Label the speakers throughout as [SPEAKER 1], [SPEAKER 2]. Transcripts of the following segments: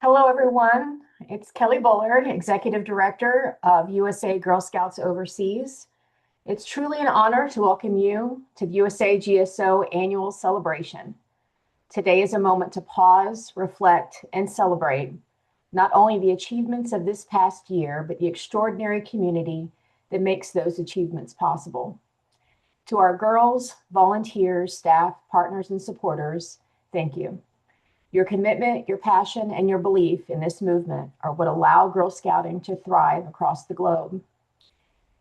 [SPEAKER 1] Hello, everyone. It's Kelly Bullard, Executive Director of USA Girl Scouts Overseas. It's truly an honor to welcome you to the USAGSO annual celebration. Today is a moment to pause, reflect, and celebrate not only the achievements of this past year, but the extraordinary community that makes those achievements possible. To our girls, volunteers, staff, partners, and supporters, thank you. Your commitment, your passion, and your belief in this movement are what allow Girl Scouting to thrive across the globe.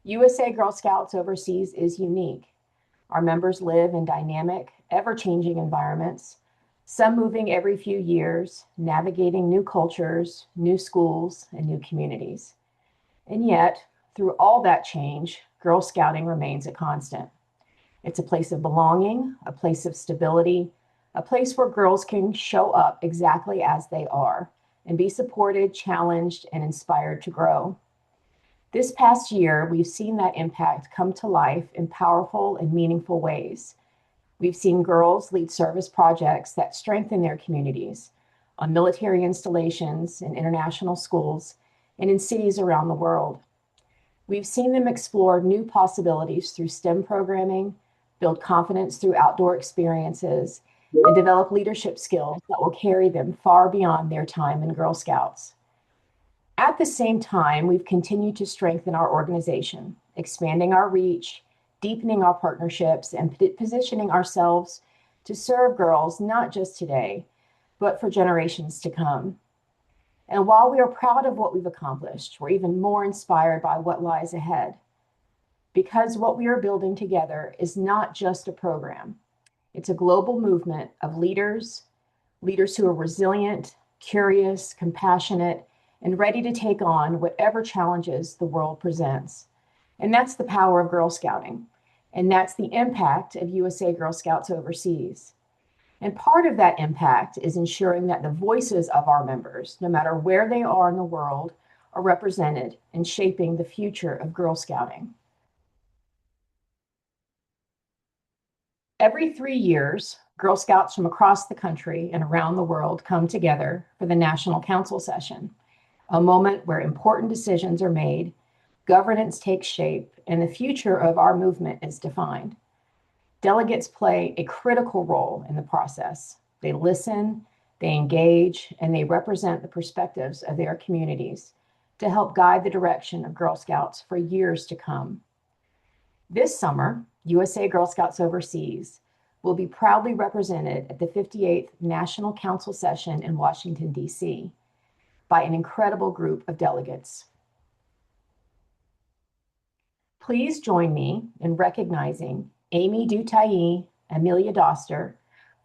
[SPEAKER 1] USA Girl Scouts Overseas is unique. Our members live in dynamic, ever-changing environments, some moving every few years, navigating new cultures, new schools, and new communities. And yet, through all that change, Girl Scouting remains a constant. It's a place of belonging, a place of stability, a place where girls can show up exactly as they are and be supported, challenged, and inspired to grow. This past year, we've seen that impact come to life in powerful and meaningful ways. We've seen girls lead service projects that strengthen their communities on military installations, in international schools, and in cities around the world. We've seen them explore new possibilities through STEM programming, build confidence through outdoor experiences, and develop leadership skills that will carry them far beyond their time in Girl Scouts. At the same time, we've continued to strengthen our organization, expanding our reach, deepening our partnerships, and positioning ourselves to serve girls not just today, but for generations to come. And while we are proud of what we've accomplished, we're even more inspired by what lies ahead. Because what we are building together is not just a program, it's a global movement of leaders who are resilient, curious, compassionate, and ready to take on whatever challenges the world presents. And that's the power of Girl Scouting. And that's the impact of USA Girl Scouts Overseas. And part of that impact is ensuring that the voices of our members, no matter where they are in the world, are represented in shaping the future of Girl Scouting. Every 3 years, Girl Scouts from across the country and around the world come together for the National Council session, a moment where important decisions are made, governance takes shape, and the future of our movement is defined. Delegates play a critical role in the process. They listen, they engage, and they represent the perspectives of their communities to help guide the direction of Girl Scouts for years to come. This summer, USA Girl Scouts Overseas will be proudly represented at the 58th National Council session in Washington, D.C. by an incredible group of delegates. Please join me in recognizing Amy Dutayi, Amelia Doster,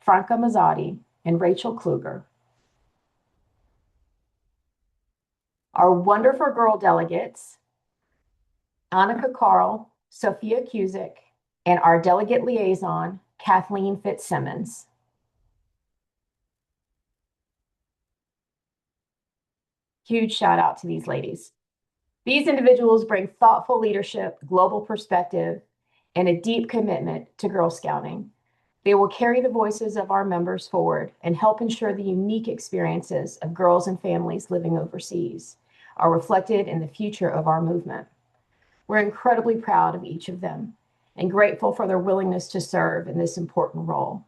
[SPEAKER 1] Franca Mazzotti, and Rachel Kluger. Our wonderful girl delegates, Annika Carl, Sophia Cusick, and our delegate liaison, Kathleen Fitzsimmons. Huge shout out to these ladies. These individuals bring thoughtful leadership, global perspective, and a deep commitment to Girl Scouting. They will carry the voices of our members forward and help ensure the unique experiences of girls and families living overseas are reflected in the future of our movement. We're incredibly proud of each of them and grateful for their willingness to serve in this important role.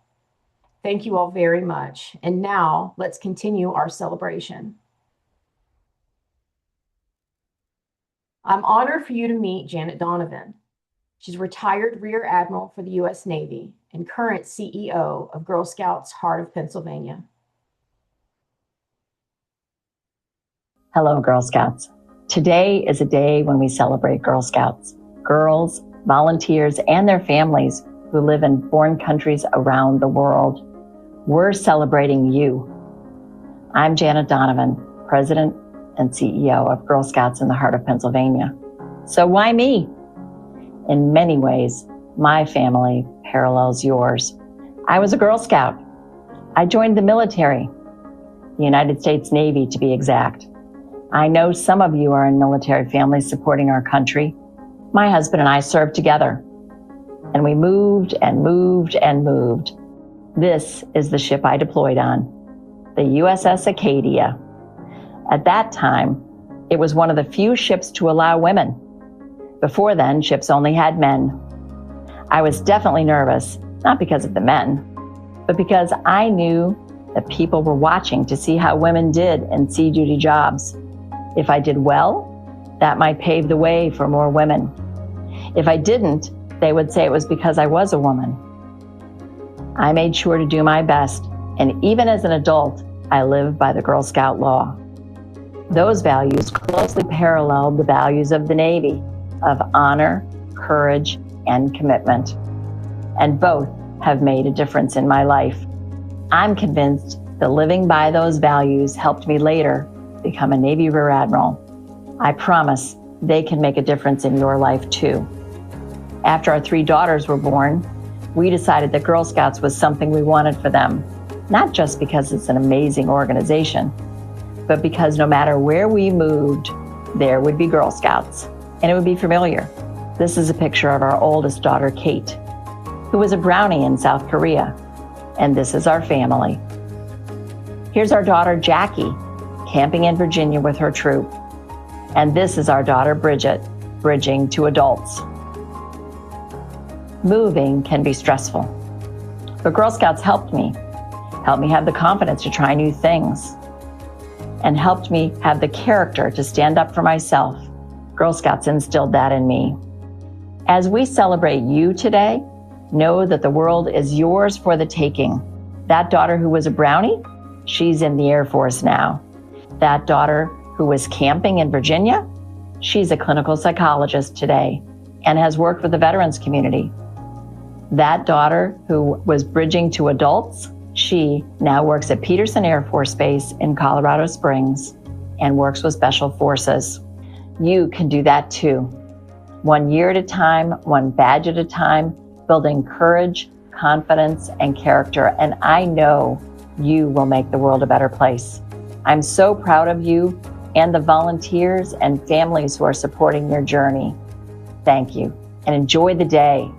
[SPEAKER 1] Thank you all very much. And now let's continue our celebration. I'm honored for you to meet Janet Donovan. She's retired Rear Admiral for the U.S. Navy and current CEO of Girl Scouts Heart of Pennsylvania.
[SPEAKER 2] Hello, Girl Scouts. Today is a day when we celebrate Girl Scouts, girls, volunteers, and their families who live in foreign countries around the world. We're celebrating you. I'm Janet Donovan, President and CEO of Girl Scouts in the Heart of Pennsylvania. So why me? In many ways, my family parallels yours. I was a Girl Scout. I joined the military, the United States Navy to be exact. I know some of you are in military families supporting our country. My husband and I served together, and we moved and moved and moved. This is the ship I deployed on, the USS Acadia. At that time, it was one of the few ships to allow women. Before then, ships only had men. I was definitely nervous, not because of the men, but because I knew that people were watching to see how women did in sea duty jobs. If I did well, that might pave the way for more women. If I didn't, they would say it was because I was a woman. I made sure to do my best, and even as an adult, I lived by the Girl Scout law. Those values closely paralleled the values of the Navy, of honor, courage, and commitment. And both have made a difference in my life. I'm convinced that living by those values helped me later become a Navy Rear Admiral. I promise they can make a difference in your life too. After our 3 daughters were born, we decided that Girl Scouts was something we wanted for them, not just because it's an amazing organization, but because no matter where we moved, there would be Girl Scouts, and it would be familiar. This is a picture of our oldest daughter, Kate, who was a Brownie in South Korea, and this is our family. Here's our daughter, Jackie, camping in Virginia with her troop, and this is our daughter, Bridget, bridging to adults. Moving can be stressful, but Girl Scouts helped me have the confidence to try new things, and helped me have the character to stand up for myself. Girl Scouts instilled that in me. As we celebrate you today, know that the world is yours for the taking. That daughter who was a Brownie, she's in the Air Force now. That daughter who was camping in Virginia, she's a clinical psychologist today and has worked with the veterans community. That daughter who was bridging to adults, she now works at Peterson Air Force Base in Colorado Springs and works with Special Forces. You can do that too. 1 year at a time, 1 badge at a time, building courage, confidence, and character. And I know you will make the world a better place. I'm so proud of you and the volunteers and families who are supporting your journey. Thank you, and enjoy the day.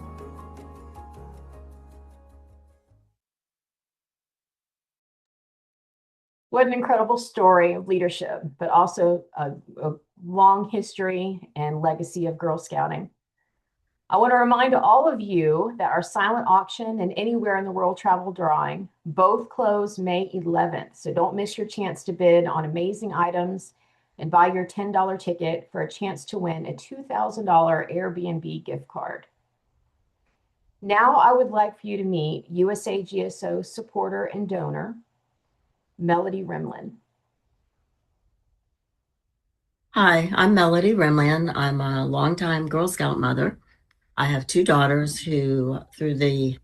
[SPEAKER 1] What an incredible story of leadership, but also a long history and legacy of Girl Scouting. I want to remind all of you that our silent auction and anywhere in the world travel drawing both close May 11th. So don't miss your chance to bid on amazing items and buy your $10 ticket for a chance to win a $2,000 Airbnb gift card. Now I would like for you to meet USAGSO supporter and donor, Melody Rimlin.
[SPEAKER 3] Hi, I'm Melody Rimland. I'm a longtime Girl Scout mother. I have 2 daughters who, through the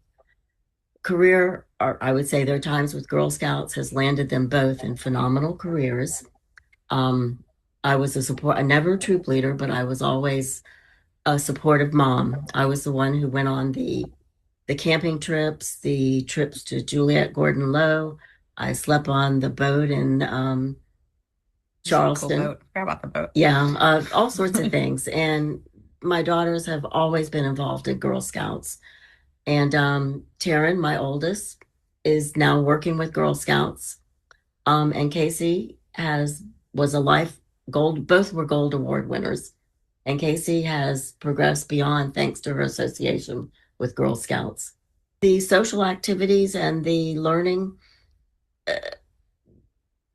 [SPEAKER 3] career, or I would say their times with Girl Scouts, has landed them both in phenomenal careers. I was never a troop leader, but I was always a supportive mom. I was the one who went on the camping trips, the trips to Juliet Gordon Low. I slept on the boat in Charleston.
[SPEAKER 4] Cool boat. Forgot about the boat.
[SPEAKER 3] Yeah, all sorts of things. And my daughters have always been involved in Girl Scouts. And Taryn, my oldest, is now working with Girl Scouts. And Casey was a life gold, both were gold award winners. And Casey has progressed beyond thanks to her association with Girl Scouts. The social activities and the learning,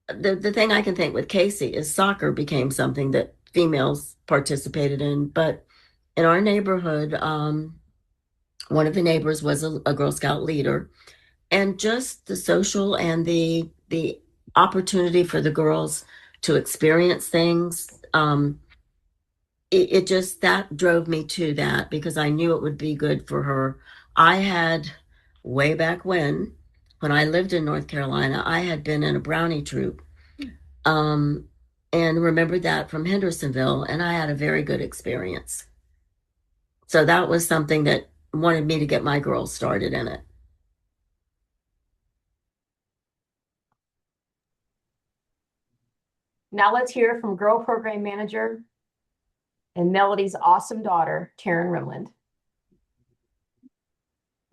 [SPEAKER 3] the thing I can think with Casey is soccer became something that females participated in. But in our neighborhood, one of the neighbors was a Girl Scout leader, and just the social and the opportunity for the girls to experience things. It just, that drove me to that because I knew it would be good for her. I had, way back when I lived in North Carolina, I had been in a Brownie troop, and remembered that from Hendersonville, and I had a very good experience. So that was something that wanted me to get my girls started in it.
[SPEAKER 1] Now let's hear from Girl Program Manager and Melody's awesome daughter, Taryn Rimland.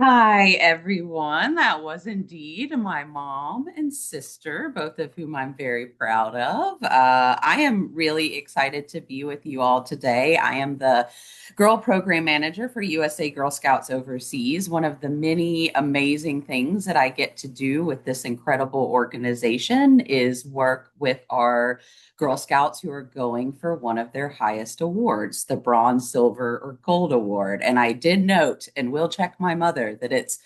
[SPEAKER 4] Hi, everyone. That was indeed my mom and sister, both of whom I'm very proud of. I am really excited to be with you all today. I am the Girl Program Manager for USA Girl Scouts Overseas. One of the many amazing things that I get to do with this incredible organization is work with our Girl Scouts who are going for one of their highest awards, the Bronze, Silver, or Gold Award. And I did note, and will check my mother, that it's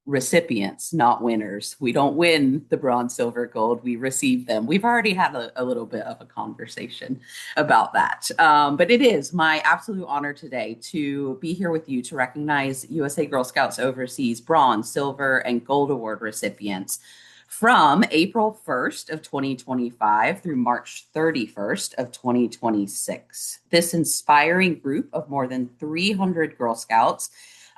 [SPEAKER 4] recipients, not winners. We don't win the bronze, silver, gold. We receive them. We've already had a little bit of a conversation about that. But it is my absolute honor today to be here with you to recognize USA Girl Scouts Overseas Bronze, Silver, and Gold Award recipients from April 1st of 2025 through March 31st of 2026. This inspiring group of more than 300 Girl Scouts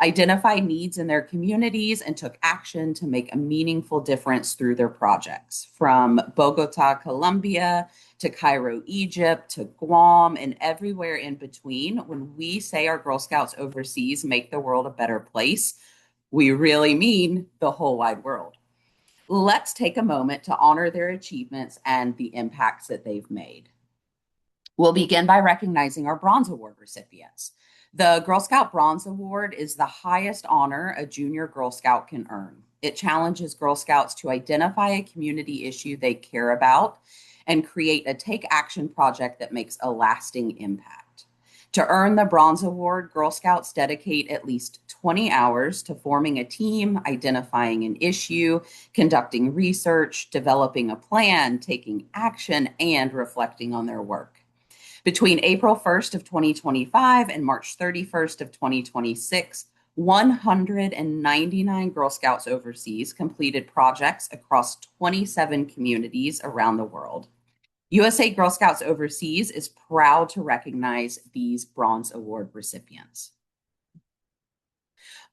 [SPEAKER 4] identified needs in their communities and took action to make a meaningful difference through their projects. From Bogota, Colombia, to Cairo, Egypt, to Guam, and everywhere in between, when we say our Girl Scouts overseas make the world a better place, we really mean the whole wide world. Let's take a moment to honor their achievements and the impacts that they've made. We'll begin by recognizing our Bronze Award recipients. The Girl Scout Bronze Award is the highest honor a junior Girl Scout can earn. It challenges Girl Scouts to identify a community issue they care about and create a take action project that makes a lasting impact. To earn the Bronze Award, Girl Scouts dedicate at least 20 hours to forming a team, identifying an issue, conducting research, developing a plan, taking action, and reflecting on their work. Between April 1st of 2025 and March 31st of 2026, 199 Girl Scouts overseas completed projects across 27 communities around the world. USA Girl Scouts Overseas is proud to recognize these Bronze Award recipients.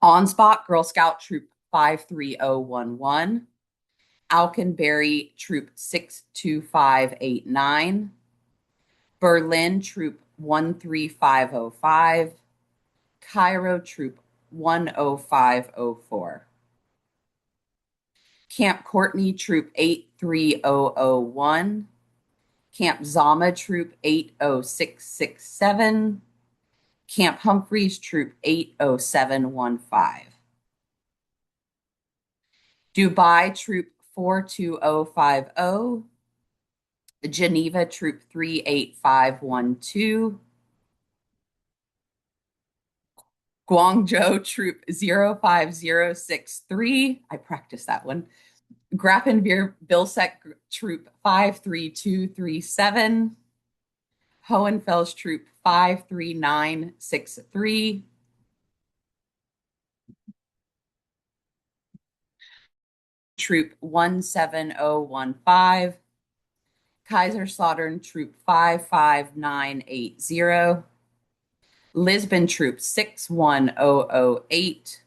[SPEAKER 4] On Spot Girl Scout Troop 53011, Alconbury Troop 62589, Berlin Troop 13505, Cairo Troop 10504, Camp Courtney Troop 83001, Camp Zama Troop 80667, Camp Humphreys Troop 80715, Dubai Troop 42050, Geneva Troop 38512, Guangzhou Troop 05063. I practiced that one. Grafenwehr Bilsec Troop 53237. Hohenfels Troop 53963. Troop 17015. Kaiserslautern Troop 55980. Lisbon Troop 61008.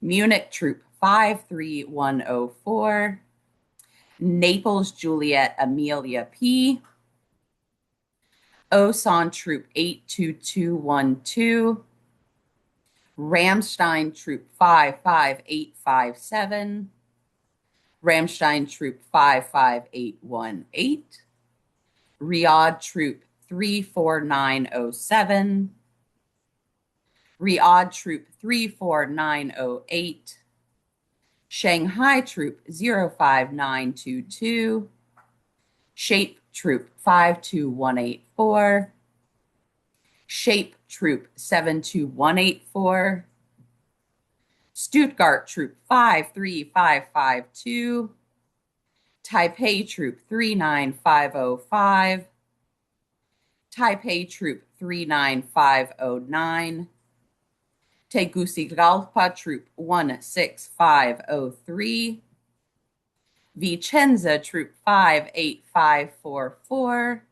[SPEAKER 4] Munich Troop 53104. Naples Juliet Amelia P. Osan Troop 82212. Ramstein Troop 55857. Ramstein Troop 55818. Riyadh Troop 34907. Riyadh Troop 34908. Shanghai Troop 05922. Shape Troop 52184. Shape Troop 72184. Stuttgart Troop 53552. Taipei Troop 39505. Taipei Troop 39509. Tegucigalpa Troop 16503. Vicenza Troop 58544.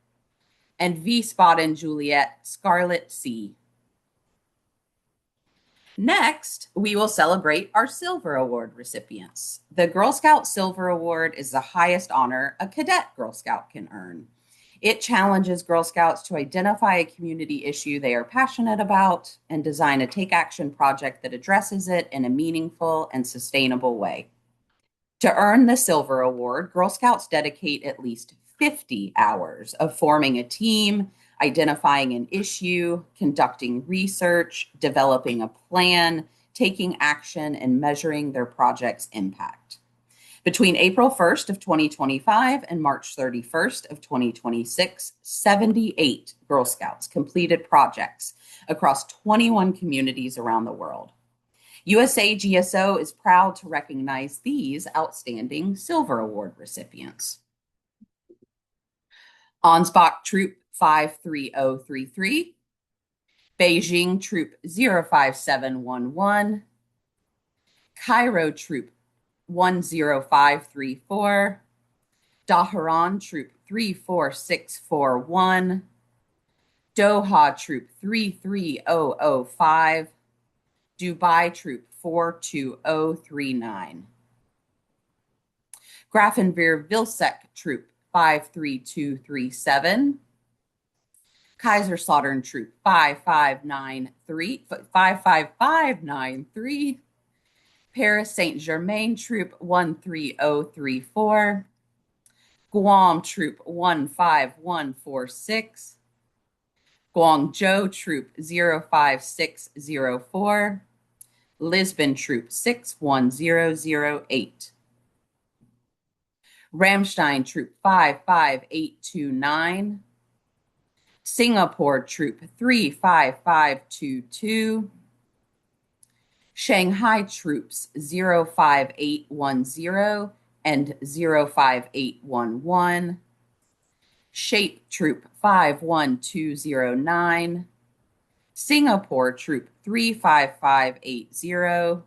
[SPEAKER 4] And Wiesbaden Juliet Scarlet C. Next, we will celebrate our Silver Award recipients. The Girl Scout Silver Award is the highest honor a cadet Girl Scout can earn. It challenges Girl Scouts to identify a community issue they are passionate about and design a take action project that addresses it in a meaningful and sustainable way. To earn the Silver Award, Girl Scouts dedicate at least 50 hours of forming a team, identifying an issue, conducting research, developing a plan, taking action, and measuring their project's impact. Between April 1st of 2025 and March 31st of 2026, 78 Girl Scouts completed projects across 21 communities around the world. USAGSO is proud to recognize these outstanding Silver Award recipients. Ansbach Troop 53033, Beijing Troop 05711, Cairo Troop 10534, Daharan Troop 34641, Doha Troop 33005, Dubai Troop 42039. Grafenwehr Vilsek Troop 53237, Kaiserslautern Troop 55593, Paris Saint Germain Troop 13034, Guam Troop 15146, Guangzhou Troop 05604, Lisbon Troop 61008, Ramstein Troop 55829, Singapore Troop 35522, Shanghai Troops 05810 and 05811, Shape Troop 51209, Singapore Troop 35580,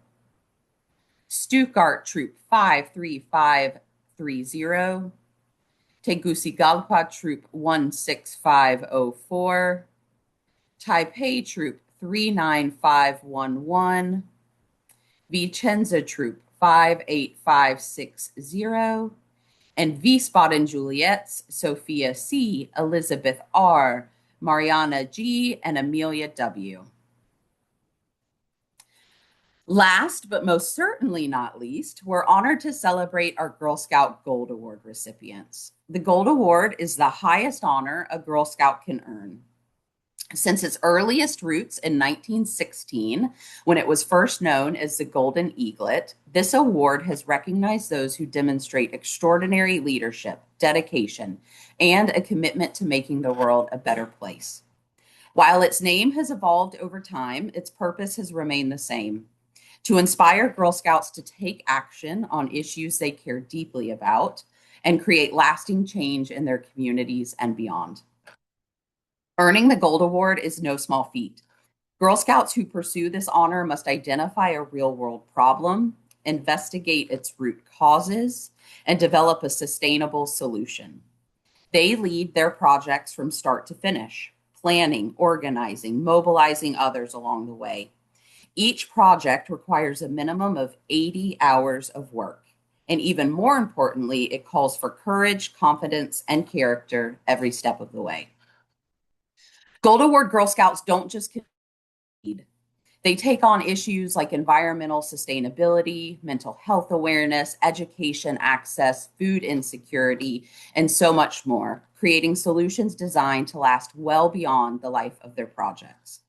[SPEAKER 4] Stuttgart Troop 53530, Tegucigalpa Troop 16504, Taipei Troop 39511, Vicenza Troop 58560, and Wiesbaden Juliet's Sophia C., Elizabeth R., Mariana G., and Amelia W. Last, but most certainly not least, we're honored to celebrate our Girl Scout Gold Award recipients. The Gold Award is the highest honor a Girl Scout can earn. Since its earliest roots in 1916, when it was first known as the Golden Eaglet, this award has recognized those who demonstrate extraordinary leadership, dedication, and a commitment to making the world a better place. While its name has evolved over time, its purpose has remained the same: to inspire Girl Scouts to take action on issues they care deeply about and create lasting change in their communities and beyond. Earning the Gold Award is no small feat. Girl Scouts who pursue this honor must identify a real-world problem, investigate its root causes, and develop a sustainable solution. They lead their projects from start to finish, planning, organizing, mobilizing others along the way. Each project requires a minimum of 80 hours of work. And even more importantly, it calls for courage, confidence, and character every step of the way. Gold Award Girl Scouts don't just compete. They take on issues like environmental sustainability, mental health awareness, education access, food insecurity, and so much more, creating solutions designed to last well beyond the life of their projects.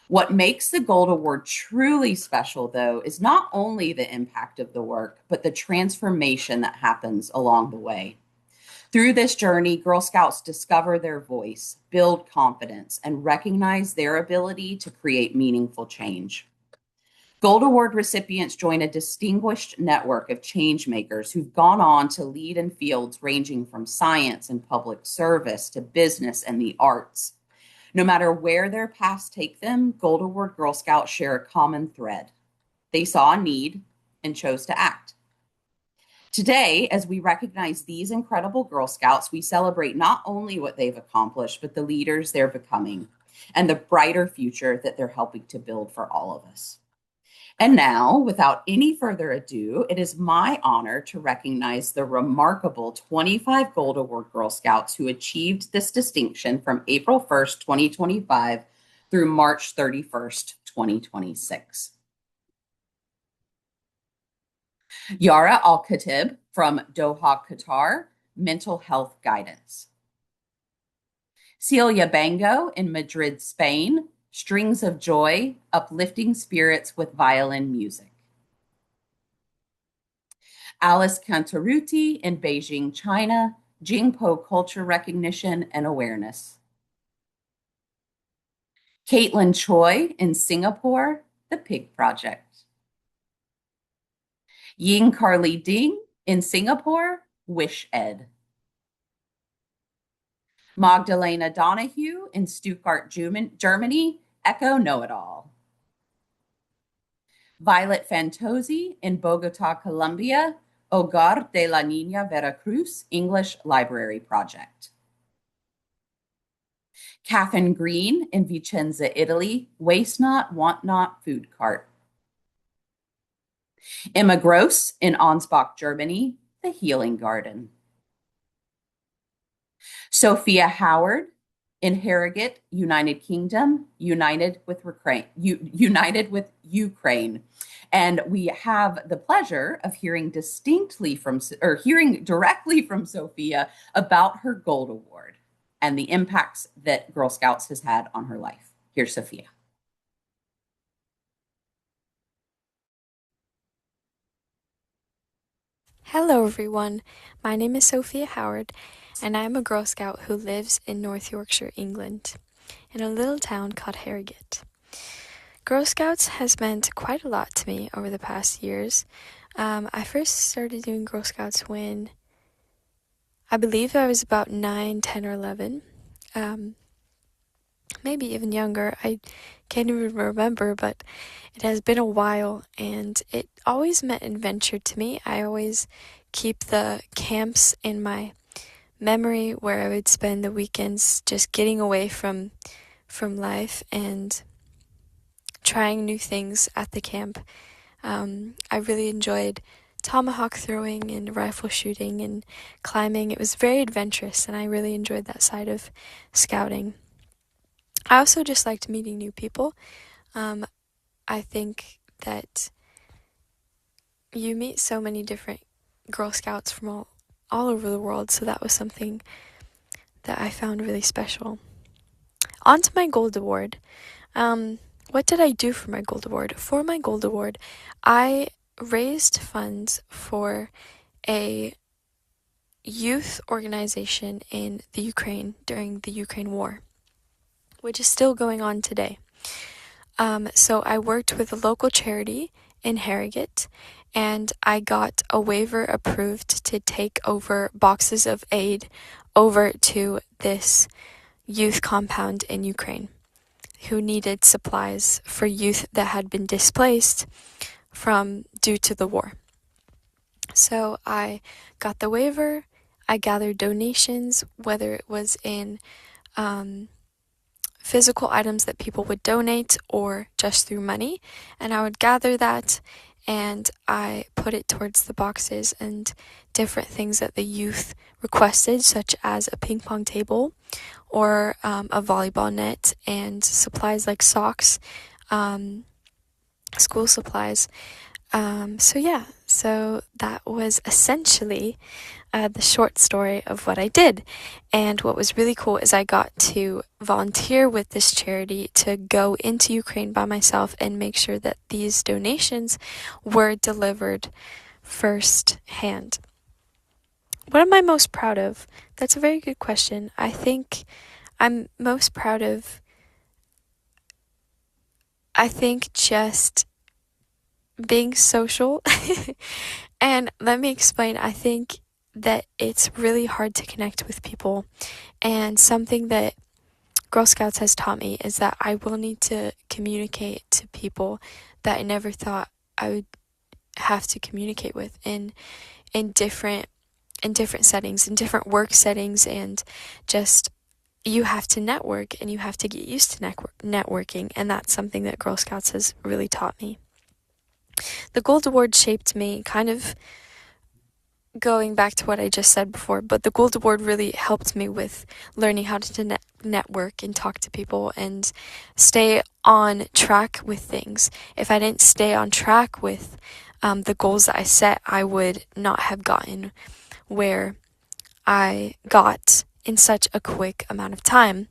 [SPEAKER 4] What makes the Gold Award truly special, though, is not only the impact of the work, but the transformation that happens along the way. Through this journey, Girl Scouts discover their voice, build confidence, and recognize their ability to create meaningful change. Gold Award recipients join a distinguished network of change makers who've gone on to lead in fields ranging from science and public service to business and the arts. No matter where their paths take them, Gold Award Girl Scouts share a common thread. They saw a need and chose to act. Today, as we recognize these incredible Girl Scouts, we celebrate not only what they've accomplished, but the leaders they're becoming and the brighter future that they're helping to build for all of us. And now, without any further ado, it is my honor to recognize the remarkable 25 Gold Award Girl Scouts who achieved this distinction from April 1st, 2025 through March 31st, 2026. Yara Al Khatib from Doha, Qatar, Mental Health Guidance. Celia Bango in Madrid, Spain, Strings of Joy, Uplifting Spirits with Violin Music. Alice Cantaruti in Beijing, China, Jingpo Culture Recognition and Awareness. Caitlin Choi in Singapore, The Pig Project. Ying Carly Ding in Singapore, Wish Ed. Magdalena Donahue in Stuttgart, Germany, Echo Know It All. Violet Fantozzi in Bogota, Colombia, Hogar de la Niña Veracruz, English Library Project. Catherine Green in Vicenza, Italy, Waste Not, Want Not Food Cart. Emma Gross in Ansbach, Germany, The Healing Garden. Sophia Howard in Harrogate, United Kingdom, United with Ukraine. And we have the pleasure of hearing directly from Sophia about her Gold Award and the impacts that Girl Scouts has had on her life. Here's Sophia.
[SPEAKER 5] Hello everyone, my name is Sophia Howard and I'm a Girl Scout who lives in North Yorkshire, England, in a little town called Harrogate. Girl Scouts has meant quite a lot to me over the past years. I first started doing Girl Scouts when I believe I was about 9, 10, or 11. Maybe even younger. I can't even remember, but it has been a while and it always meant adventure to me. I always keep the camps in my memory where I would spend the weekends just getting away from life and trying new things at the camp. I really enjoyed tomahawk throwing and rifle shooting and climbing. It was very adventurous and I really enjoyed that side of scouting. I also just liked meeting new people. I think that you meet so many different Girl Scouts from all over the world, so that was something that I found really special. On to my Gold Award. What did I do for my Gold Award? For my Gold Award, I raised funds for a youth organization in the Ukraine during the Ukraine War, which is still going on today. So I worked with a local charity in Harrogate, and I got a waiver approved to take over boxes of aid over to this youth compound in Ukraine who needed supplies for youth that had been displaced due to the war. So I got the waiver, I gathered donations, whether it was in physical items that people would donate or just through money, and I would gather that and I put it towards the boxes and different things that the youth requested, such as a ping pong table or a volleyball net and supplies like socks, school supplies. So that was essentially the short story of what I did. And what was really cool is I got to volunteer with this charity to go into Ukraine by myself and make sure that these donations were delivered firsthand. What am I most proud of? That's a very good question. I think I'm most proud of, just being social. And let me explain. I think that it's really hard to connect with people, and something that Girl Scouts has taught me is that I will need to communicate to people that I never thought I would have to communicate with in different settings, in different work settings, and just you have to network and you have to get used to networking, and that's something that Girl Scouts has really taught me. The Gold Award shaped me, kind of going back to what I just said before, but the Gold Award really helped me with learning how to network and talk to people and stay on track with things. If I didn't stay on track with the goals that I set, I would not have gotten where I got in such a quick amount of time.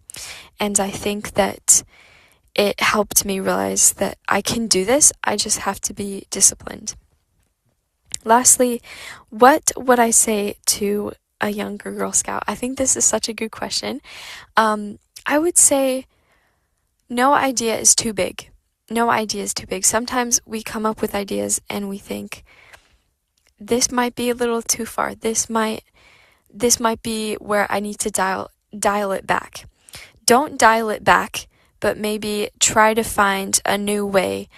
[SPEAKER 5] And I think that it helped me realize that I can do this, I just have to be disciplined. Lastly, what would I say to a younger Girl Scout? I think this is such a good question. I would say no idea is too big. No idea is too big. Sometimes we come up with ideas and we think, this might be a little too far. This might be where I need to dial it back. Don't dial it back, but maybe try to find a new way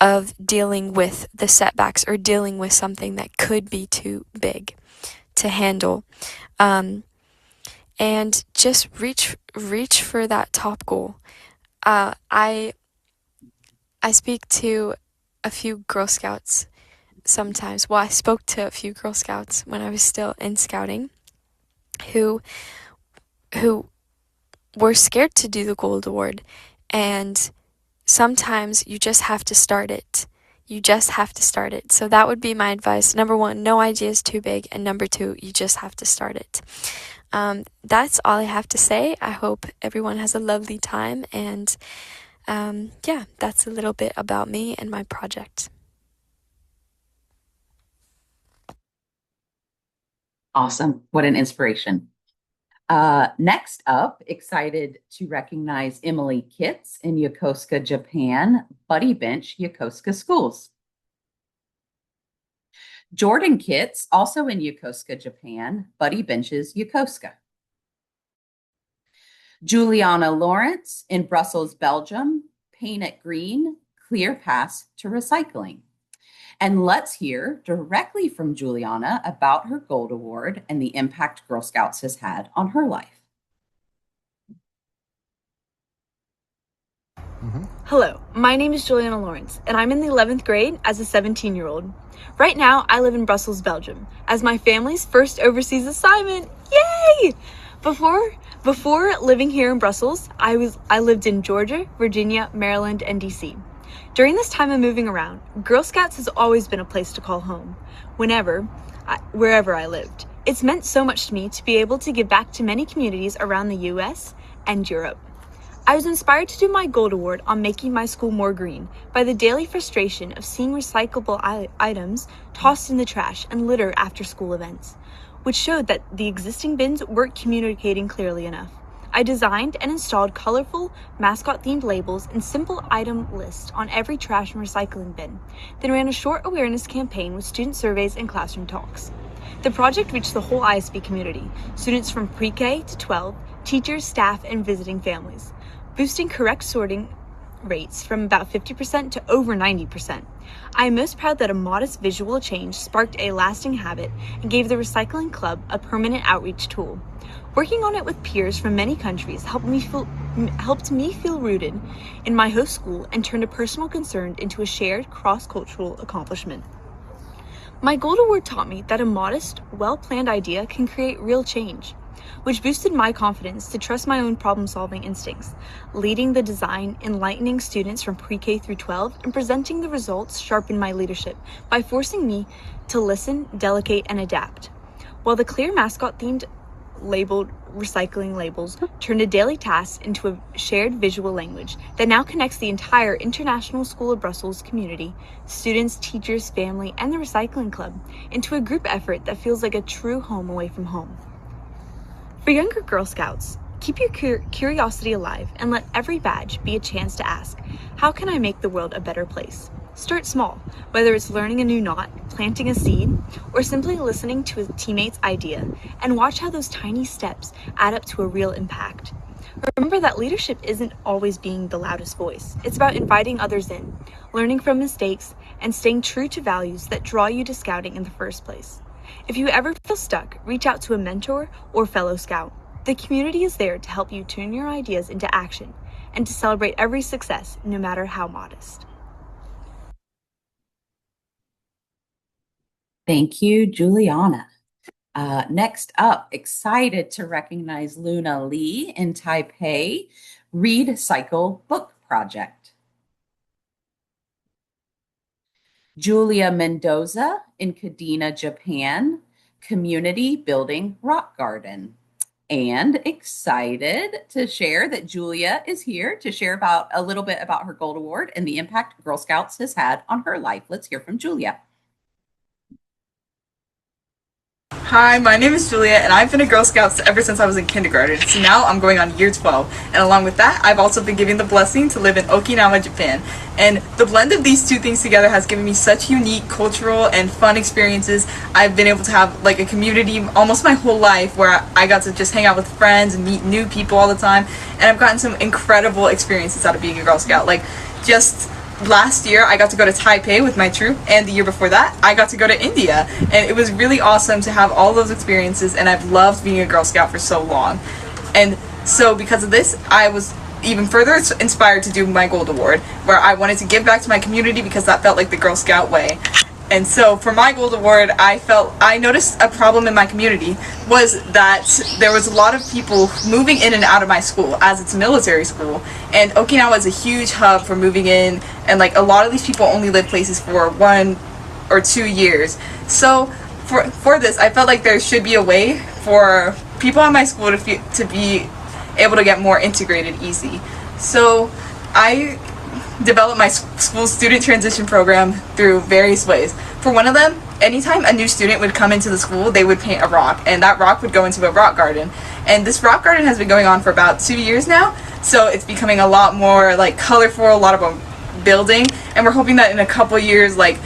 [SPEAKER 5] of dealing with the setbacks or dealing with something that could be too big to handle. And just reach for that top goal. I speak to a few Girl Scouts sometimes. Well, I spoke to a few Girl Scouts when I was still in scouting who were scared to do the Gold Award, and sometimes you just have to start it. You just have to start it. So that would be my advice. Number 1, no idea is too big. And number 2, you just have to start it. That's all I have to say. I hope everyone has a lovely time. And yeah, that's a little bit about me and my project.
[SPEAKER 4] Awesome. What an inspiration. Next up, excited to recognize Emily Kitts in Yokosuka, Japan, Buddy Bench, Yokosuka Schools. Jordan Kitts, also in Yokosuka, Japan, Buddy Benches, Yokosuka. Juliana Lawrence in Brussels, Belgium, Paint It Green, Clear Paths to Recycling. And let's hear directly from Juliana about her Gold Award and the impact Girl Scouts has had on her life.
[SPEAKER 6] Hello, my name is Juliana Lawrence, and I'm in the 11th grade as a 17-year-old. Right now, I live in Brussels, Belgium, as my family's first overseas assignment. Yay! Before living here in Brussels, I lived in Georgia, Virginia, Maryland, and DC. During this time of moving around, Girl Scouts has always been a place to call home, wherever I lived. It's meant so much to me to be able to give back to many communities around the US and Europe. I was inspired to do my Gold Award on making my school more green by the daily frustration of seeing recyclable items tossed in the trash and litter after school events, which showed that the existing bins weren't communicating clearly enough. I designed and installed colorful, mascot-themed labels and simple item lists on every trash and recycling bin, then ran a short awareness campaign with student surveys and classroom talks. The project reached the whole ISB community, students from pre-K to 12, teachers, staff, and visiting families, boosting correct sorting rates from about 50% to over 90%. I am most proud that a modest visual change sparked a lasting habit and gave the Recycling Club a permanent outreach tool. Working on it with peers from many countries helped me feel rooted in my host school and turned a personal concern into a shared cross-cultural accomplishment. My Gold Award taught me that a modest, well-planned idea can create real change, which boosted my confidence to trust my own problem-solving instincts. Leading the design, enlightening students from pre-K through 12, and presenting the results sharpened my leadership by forcing me to listen, delegate, and adapt. While the clear mascot-themed labeled recycling labels turned a daily task into a shared visual language that now connects the entire International School of Brussels community, students, teachers, family, and the Recycling Club into a group effort that feels like a true home away from home. For younger Girl Scouts, keep your curiosity alive and let every badge be a chance to ask, how can I make the world a better place? Start small, whether it's learning a new knot, planting a seed, or simply listening to a teammate's idea, and watch how those tiny steps add up to a real impact. Remember that leadership isn't always being the loudest voice. It's about inviting others in, learning from mistakes, and staying true to values that draw you to scouting in the first place. If you ever feel stuck, reach out to a mentor or fellow scout. The community is there to help you turn your ideas into action and to celebrate every success, no matter how modest.
[SPEAKER 4] Thank you, Juliana. Next up, excited to recognize Luna Lee in Taipei, Read Cycle Book Project. Julia Mendoza in Kadena, Japan, Community Building Rock Garden. And excited to share that Julia is here to share about a little bit about her Gold Award and the impact Girl Scouts has had on her life. Let's hear from Julia.
[SPEAKER 6] Hi, my name is Julia, and I've been a Girl Scout ever since I was in kindergarten. So now I'm going on year 12. And along with that, I've also been given the blessing to live in Okinawa, Japan. And the blend of these two things together has given me such unique cultural and fun experiences. I've been able to have like a community almost my whole life where I got to just hang out with friends and meet new people all the time. And I've gotten some incredible experiences out of being a Girl Scout. Like just last year I got to go to Taipei with my troop, and the year before that I got to go to India, and it was really awesome to have all those experiences, and I've loved being a Girl Scout for so long. And so because of this, I was even further inspired to do my Gold Award, where I wanted to give back to my community because that felt like the Girl Scout way. And so for my Gold Award, I noticed a problem in my community was that there was a lot of people moving in and out of my school, as it's a military school. And Okinawa is a huge hub for moving in, and like a lot of these people only live places for 1 or 2 years. So for this, I felt like there should be a way for people at my school to be able to get more integrated easy. So I develop my school student transition program through various ways. For one of them, anytime a new student would come into the school, they would paint a rock, and that rock would go into a rock garden. And this rock garden has been going on for about 2 years now, so it's becoming a lot more like colorful, a lot of a building, and we're hoping that in a couple years, like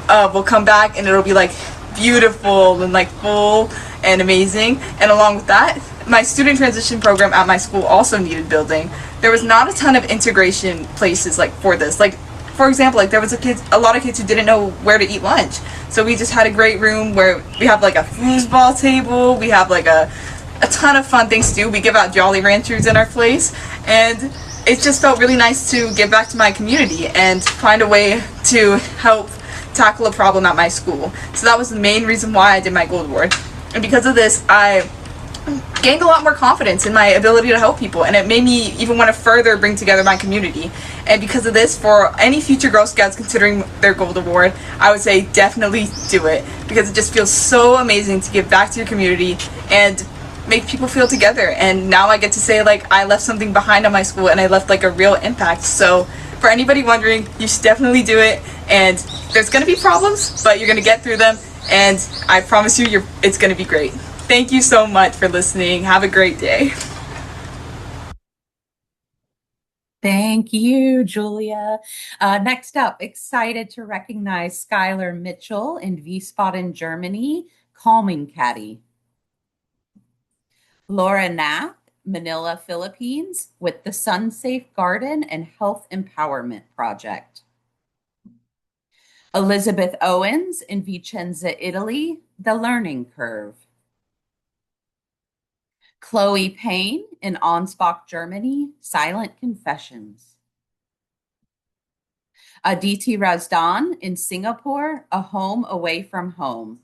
[SPEAKER 6] we'll come back and it'll be like beautiful and like full and amazing. And along with that, my student transition program at my school also needed building. There was not a ton of integration places like for this. Like for example, like there was a lot of kids who didn't know where to eat lunch. So we just had a great room where we have like a foosball table, we have like a ton of fun things to do. We give out Jolly Ranchers in our place, and it just felt really nice to give back to my community and find a way to help tackle a problem at my school. So that was the main reason why I did my Gold Award. And because of this, I gained a lot more confidence in my ability to help people, and it made me even want to further bring together my community. And because of this, for any future Girl Scouts considering their Gold Award, I would say definitely do it, because it just feels so amazing to give back to your community and make people feel together. And now I get to say like I left something behind on my school, and I left like a real impact. So for anybody wondering, you should definitely do it. And there's going to be problems, but you're going to get through them, and I promise you it's going to be great. Thank you so much for listening. Have a great day.
[SPEAKER 4] Thank you, Julia. Next up, excited to recognize Skylar Mitchell in Wiesbaden, Germany, Calming Caddy. Laura Knapp, Manila, Philippines, with the Sun Safe Garden and Health Empowerment Project. Elizabeth Owens in Vicenza, Italy, The Learning Curve. Chloe Payne in Ansbach, Germany, Silent Confessions. Aditi Razdan in Singapore, A Home Away from Home.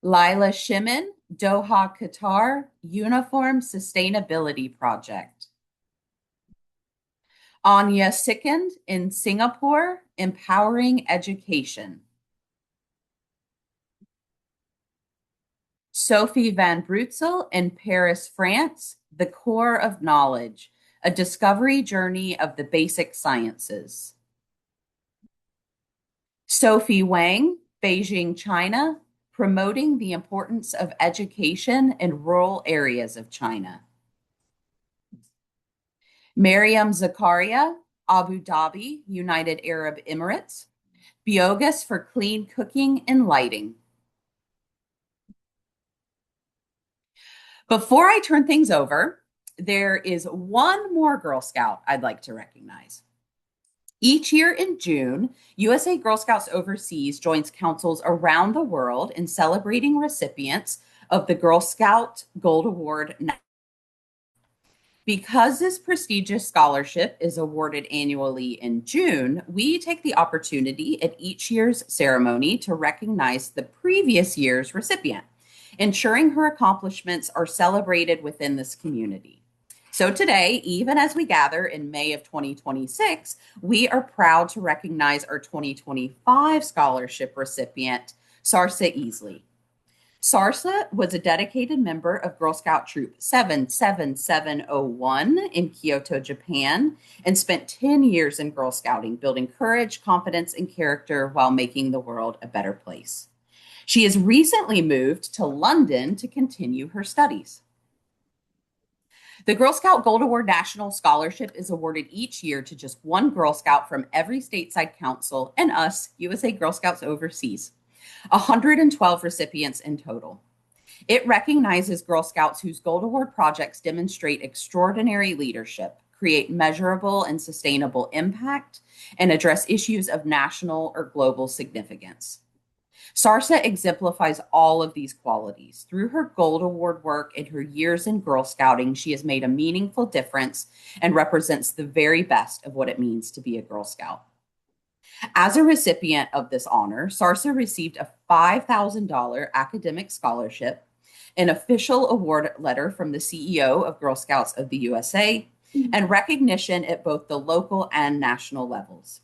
[SPEAKER 4] Lila Shimon, Doha, Qatar, Uniform Sustainability Project. Anya Sikand in Singapore, Empowering Education. Sophie Van Brutzel in Paris, France, The Core of Knowledge, a discovery journey of the basic sciences. Sophie Wang, Beijing, China, promoting the importance of education in rural areas of China. Mariam Zakaria, Abu Dhabi, United Arab Emirates, Biogas for clean cooking and lighting. Before I turn things over, there is one more Girl Scout I'd like to recognize. Each year in June, USA Girl Scouts Overseas joins councils around the world in celebrating recipients of the Girl Scout Gold Award. Because this prestigious scholarship is awarded annually in June, we take the opportunity at each year's ceremony to recognize the previous year's recipient, ensuring her accomplishments are celebrated within this community. So today, even as we gather in May of 2026, we are proud to recognize our 2025 scholarship recipient, Sarsa Easley. Sarsa was a dedicated member of Girl Scout Troop 77701 in Kyoto, Japan, and spent 10 years in Girl Scouting, building courage, confidence, and character while making the world a better place. She has recently moved to London to continue her studies. The Girl Scout Gold Award National Scholarship is awarded each year to just one Girl Scout from every stateside council and us, USA Girl Scouts Overseas. 112 recipients in total. It recognizes Girl Scouts whose Gold Award projects demonstrate extraordinary leadership, create measurable and sustainable impact, and address issues of national or global significance. Sarsa exemplifies all of these qualities. Through her Gold Award work and her years in Girl Scouting, she has made a meaningful difference and represents the very best of what it means to be a Girl Scout. As a recipient of this honor, Sarsa received a $5,000 academic scholarship, an official award letter from the CEO of Girl Scouts of the USA, and recognition at both the local and national levels.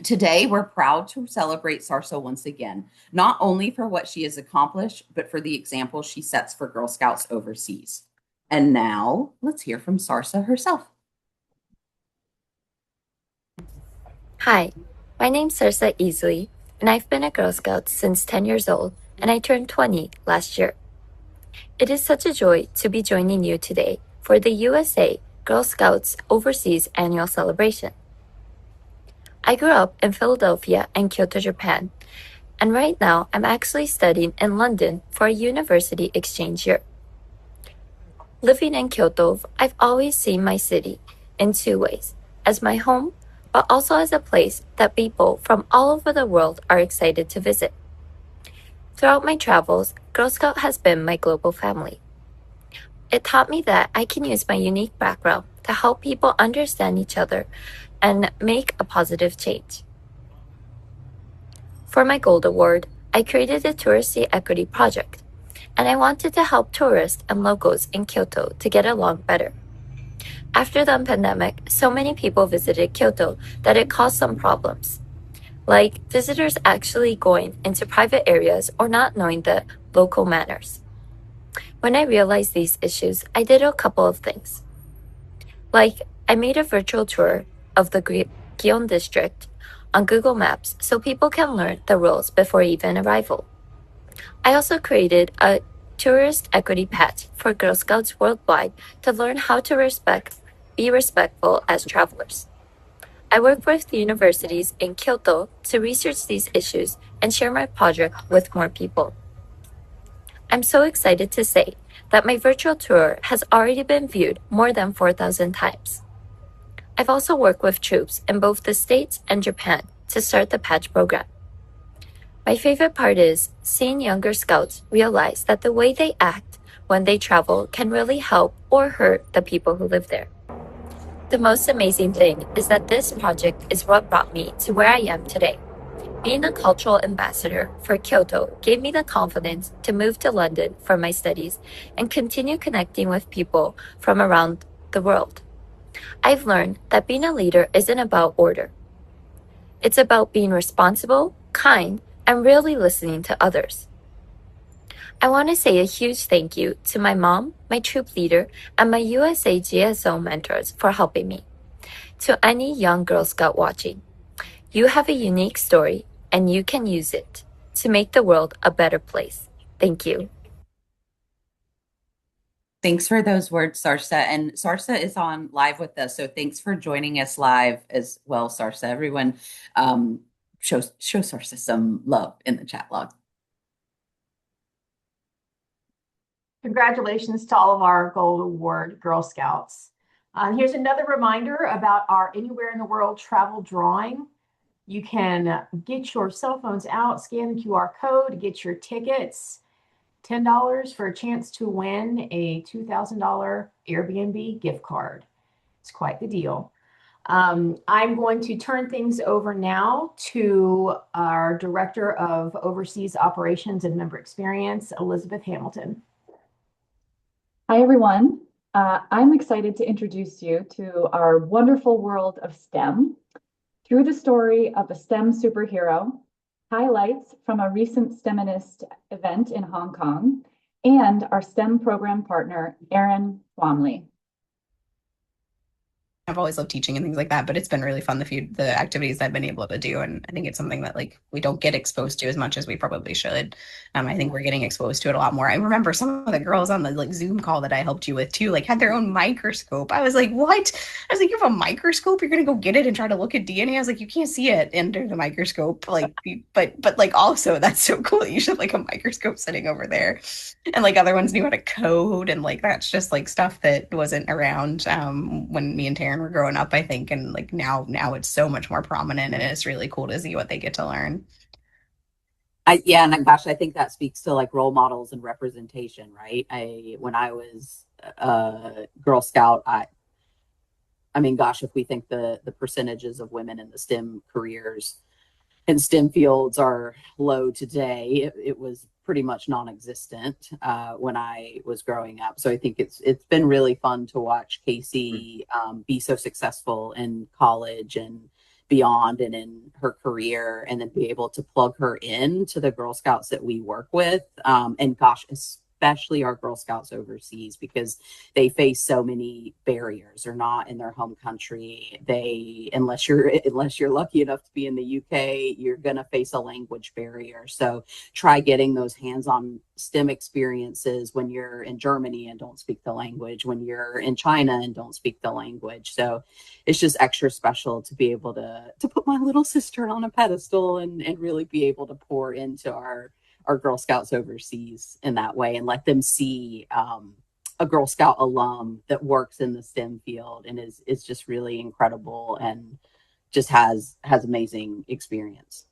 [SPEAKER 4] Today, we're proud to celebrate Sarsa once again, not only for what she has accomplished, but for the example she sets for Girl Scouts overseas. And now, let's hear from Sarsa herself.
[SPEAKER 7] Hi, my name's Sarsa Easley, and I've been a Girl Scout since 10 years old, and I turned 20 last year. It is such a joy to be joining you today for the USA Girl Scouts Overseas Annual Celebration. I grew up in Philadelphia and Kyoto, Japan, and right now I'm actually studying in London for a university exchange year. Living in Kyoto, I've always seen my city in two ways, as my home, but also as a place that people from all over the world are excited to visit. Throughout my travels, Girl Scout has been my global family. It taught me that I can use my unique background to help people understand each other and make a positive change. For my Gold Award, I created the Touristy Equity Project, and I wanted to help tourists and locals in Kyoto to get along better. After the pandemic, so many people visited Kyoto that it caused some problems, like visitors actually going into private areas or not knowing the local manners. When I realized these issues, I did a couple of things. Like, I made a virtual tour of the Gion district on Google Maps so people can learn the rules before even arrival. I also created a tourist equity patch for Girl Scouts worldwide to learn how to be respectful as travelers. I work with universities in Kyoto to research these issues and share my project with more people. I'm so excited to say that my virtual tour has already been viewed more than 4,000 times. I've also worked with troops in both the States and Japan to start the patch program. My favorite part is seeing younger scouts realize that the way they act when they travel can really help or hurt the people who live there. The most amazing thing is that this project is what brought me to where I am today. Being a cultural ambassador for Kyoto gave me the confidence to move to London for my studies and continue connecting with people from around the world. I've learned that being a leader isn't about order. It's about being responsible, kind, and really listening to others. I want to say a huge thank you to my mom, my troop leader, and my USAGSO mentors for helping me. To any young Girl Scout watching, you have a unique story and you can use it to make the world a better place. Thank you.
[SPEAKER 4] Thanks for those words, Sarsa. And Sarsa is on live with us, so thanks for joining us live as well, Sarsa. Everyone, show Sarsa some love in the chat log.
[SPEAKER 1] Congratulations to all of our Gold Award Girl Scouts. Here's another reminder about our Anywhere in the World travel drawing. You can get your cell phones out, scan the QR code, get your tickets $10 for a chance to win a $2,000 Airbnb gift card. It's quite the deal. I'm going to turn things over now to our Director of Overseas Operations and Member Experience, Elizabeth Hamilton.
[SPEAKER 8] Hi, everyone. I'm excited to introduce you to our wonderful world of STEM through the story of a STEM superhero, highlights from a recent STEMinist event in Hong Kong, and our STEM program partner, Erin Twomley.
[SPEAKER 9] I've always loved teaching and things like that, but it's been really fun the activities I've been able to do, and I think it's something that like we don't get exposed to as much as we probably should. I think we're getting exposed to it a lot more. I remember some of the girls on the like Zoom call that I helped you with too, like had their own microscope. I was like, what? I was like, you have a microscope? You're gonna go get it and try to look at DNA? I was like, you can't see it under the microscope. Like, but like also that's so cool that you should like a microscope sitting over there, and like other ones knew how to code, and like that's just like stuff that wasn't around when me and Taryn were growing up, I think, and like now it's so much more prominent, and it's really cool to see what they get to learn.
[SPEAKER 4] And gosh, I think that speaks to like role models and representation, right? When I was a Girl Scout, I mean, gosh, if we think the percentages of women in the STEM careers and STEM fields are low today, it was pretty much non-existent when I was growing up. So I think it's been really fun to watch Casey be so successful in college and beyond and in her career, and then be able to plug her in to the Girl Scouts that we work with. And gosh, especially our Girl Scouts overseas, because they face so many barriers. They're not in their home country. Unless you're lucky enough to be in the UK, you're gonna face a language barrier. So try getting those hands-on STEM experiences when you're in Germany and don't speak the language, when you're in China and don't speak the language. So it's just extra special to be able to put my little sister on a pedestal and really be able to pour into our Girl Scouts overseas in that way, and let them see a Girl Scout alum that works in the STEM field and is just really incredible and just has amazing experience.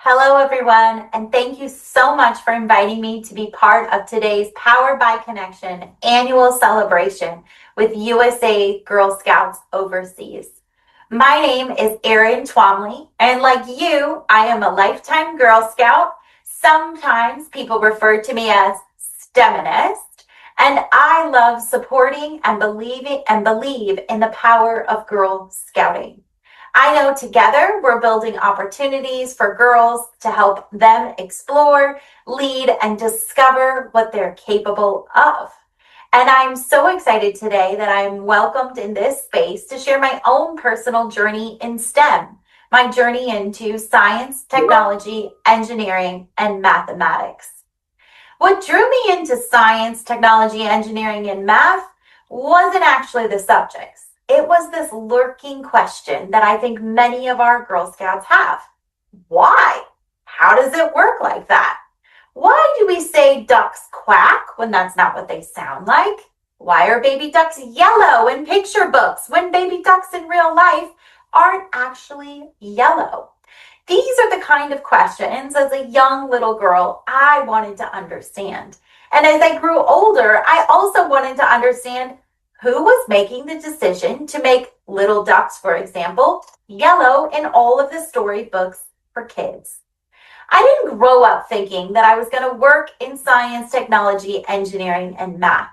[SPEAKER 10] Hello, everyone, and thank you so much for inviting me to be part of today's Powered by Connection annual celebration with USA Girl Scouts Overseas. My name is Erin Twomley, and like you, I am a lifetime Girl Scout. Sometimes people refer to me as STEMinist, and I love supporting and believe in the power of Girl Scouting. I know together we're building opportunities for girls to help them explore, lead, and discover what they're capable of. And I'm so excited today that I'm welcomed in this space to share my own personal journey in STEM, my journey into science, technology, engineering, and mathematics. What drew me into science, technology, engineering, and math wasn't actually the subjects. It was this lurking question that I think many of our Girl Scouts have. Why? How does it work like that? Why do we say ducks quack when that's not what they sound like? Why are baby ducks yellow in picture books when baby ducks in real life aren't actually yellow? These are the kind of questions as a young little girl I wanted to understand. And as I grew older, I also wanted to understand who was making the decision to make little ducks, for example, yellow in all of the storybooks for kids. I didn't grow up thinking that I was going to work in science, technology, engineering, and math.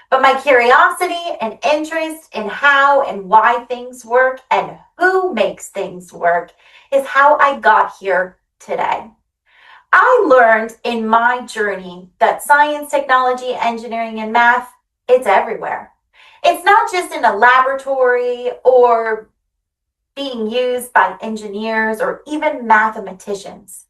[SPEAKER 10] But my curiosity and interest in how and why things work and who makes things work is how I got here today. I learned in my journey that science, technology, engineering, and math, it's everywhere. It's not just in a laboratory or being used by engineers or even mathematicians.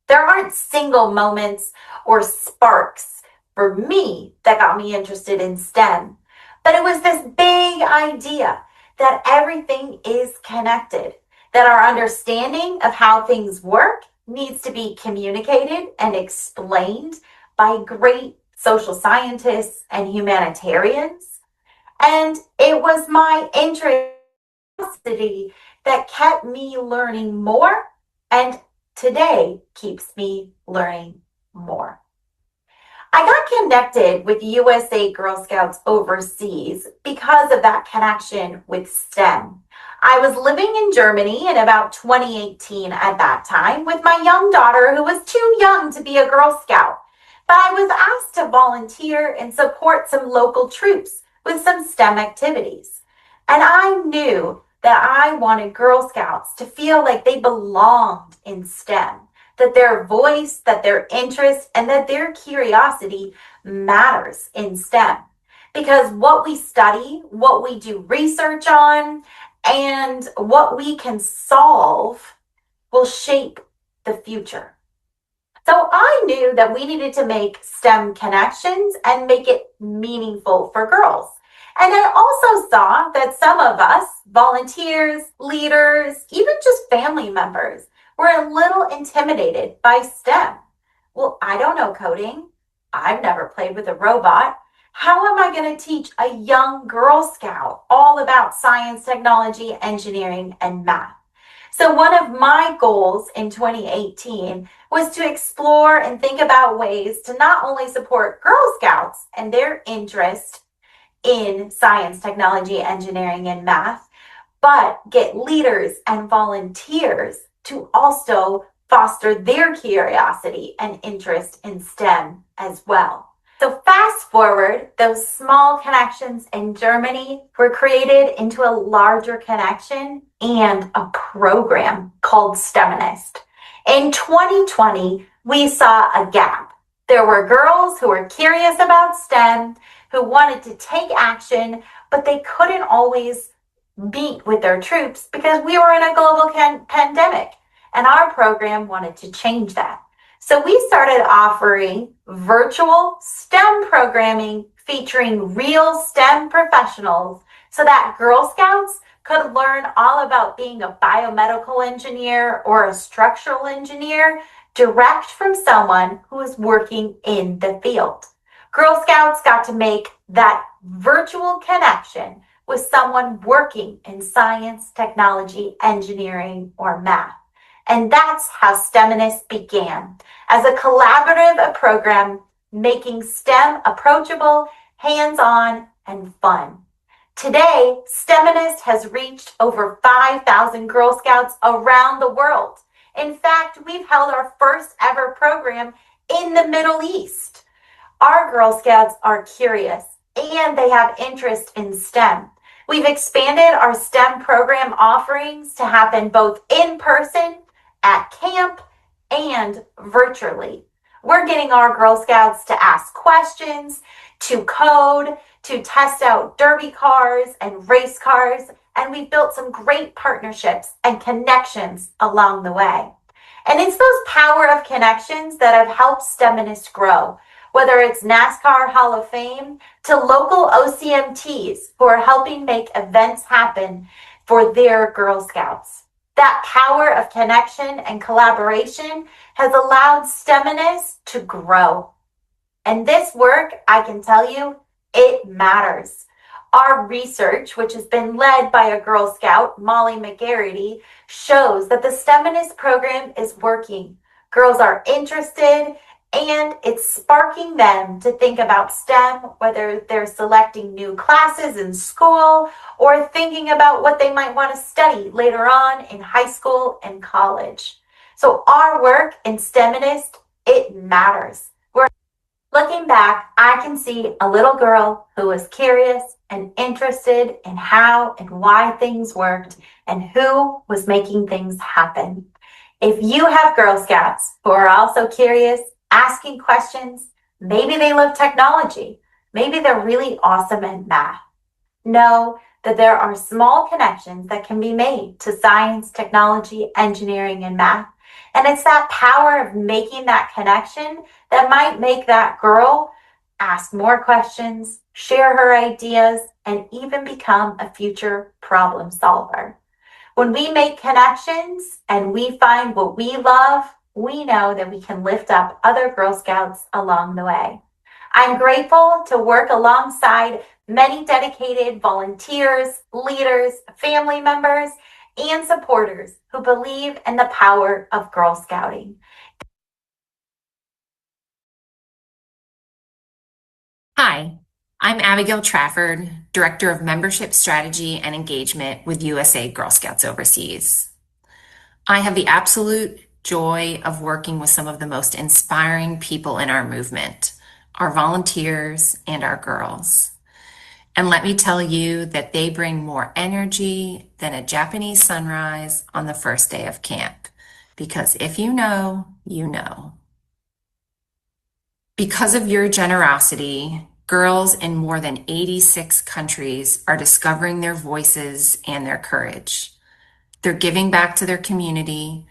[SPEAKER 10] There aren't single moments or sparks for me that got me interested in STEM, but it was this big idea that everything is connected, that our understanding of how things work needs to be communicated and explained by great social scientists and humanitarians. And it was my interest that kept me learning more and today keeps me learning more. I got connected with USA Girl Scouts overseas because of that connection with STEM. I was living in Germany in about 2018 at that time with my young daughter who was too young to be a Girl Scout. But I was asked to volunteer and support some local troops with some STEM activities. And I knew that I wanted Girl Scouts to feel like they belonged in STEM, that their voice, that their interest, and that their curiosity matters in STEM. Because what we study, what we do research on, and what we can solve will shape the future. So I knew that we needed to make STEM connections and make it meaningful for girls. And I also saw that some of us, volunteers, leaders, even just family members, were a little intimidated by STEM. Well, I don't know coding. I've never played with a robot. How am I going to teach a young Girl Scout all about science, technology, engineering, and math? So one of my goals in 2018 was to explore and think about ways to not only support Girl Scouts and their interest in science, technology, engineering, and math, but get leaders and volunteers to also foster their curiosity and interest in STEM as well. So fast forward, those small connections in Germany were created into a larger connection and a program called STEMinist. In 2020, we saw a gap. There were girls who were curious about STEM, who wanted to take action, but they couldn't always meet with their troops because we were in a global pandemic, and our program wanted to change that. So we started offering virtual STEM programming featuring real STEM professionals so that Girl Scouts could learn all about being a biomedical engineer or a structural engineer direct from someone who is working in the field. Girl Scouts got to make that virtual connection with someone working in science, technology, engineering, or math. And that's how STEMinist began, as a collaborative program making STEM approachable, hands-on, and fun. Today, STEMinist has reached over 5,000 Girl Scouts around the world. In fact, we've held our first ever program in the Middle East. Our Girl Scouts are curious and they have interest in STEM. We've expanded our STEM program offerings to happen both in person, at camp, and virtually. We're getting our Girl Scouts to ask questions, to code, to test out derby cars and race cars, and we've built some great partnerships and connections along the way. And it's those power of connections that have helped STEMinist grow, whether it's NASCAR Hall of Fame to local OCMTs who are helping make events happen for their Girl Scouts. That power of connection and collaboration has allowed STEMinist to grow. And this work, I can tell you, it matters. Our research, which has been led by a Girl Scout, Molly McGarity, shows that the STEMinist program is working. Girls are interested And it's sparking them to think about STEM, whether they're selecting new classes in school or thinking about what they might want to study later on in high school and college. So our work in STEMinist, it matters. Looking back, I can see a little girl who was curious and interested in how and why things worked and who was making things happen. If you have Girl Scouts who are also curious, asking questions, maybe they love technology, maybe they're really awesome at math, know that there are small connections that can be made to science, technology, engineering, and math. And it's that power of making that connection that might make that girl ask more questions, share her ideas, and even become a future problem solver. When we make connections and we find what we love, we know that we can lift up other Girl Scouts along the way. I'm grateful to work alongside many dedicated volunteers, leaders, family members, and supporters who believe in the power of Girl Scouting.
[SPEAKER 11] Hi, I'm Abigail Trafford, Director of Membership Strategy and Engagement with USA Girl Scouts Overseas. I have the absolute joy of working with some of the most inspiring people in our movement, our volunteers and our girls. And let me tell you that they bring more energy than a Japanese sunrise on the first day of camp. Because if you know, you know. Because of your generosity, girls in more than 86 countries are discovering their voices and their courage. They're giving back to their community,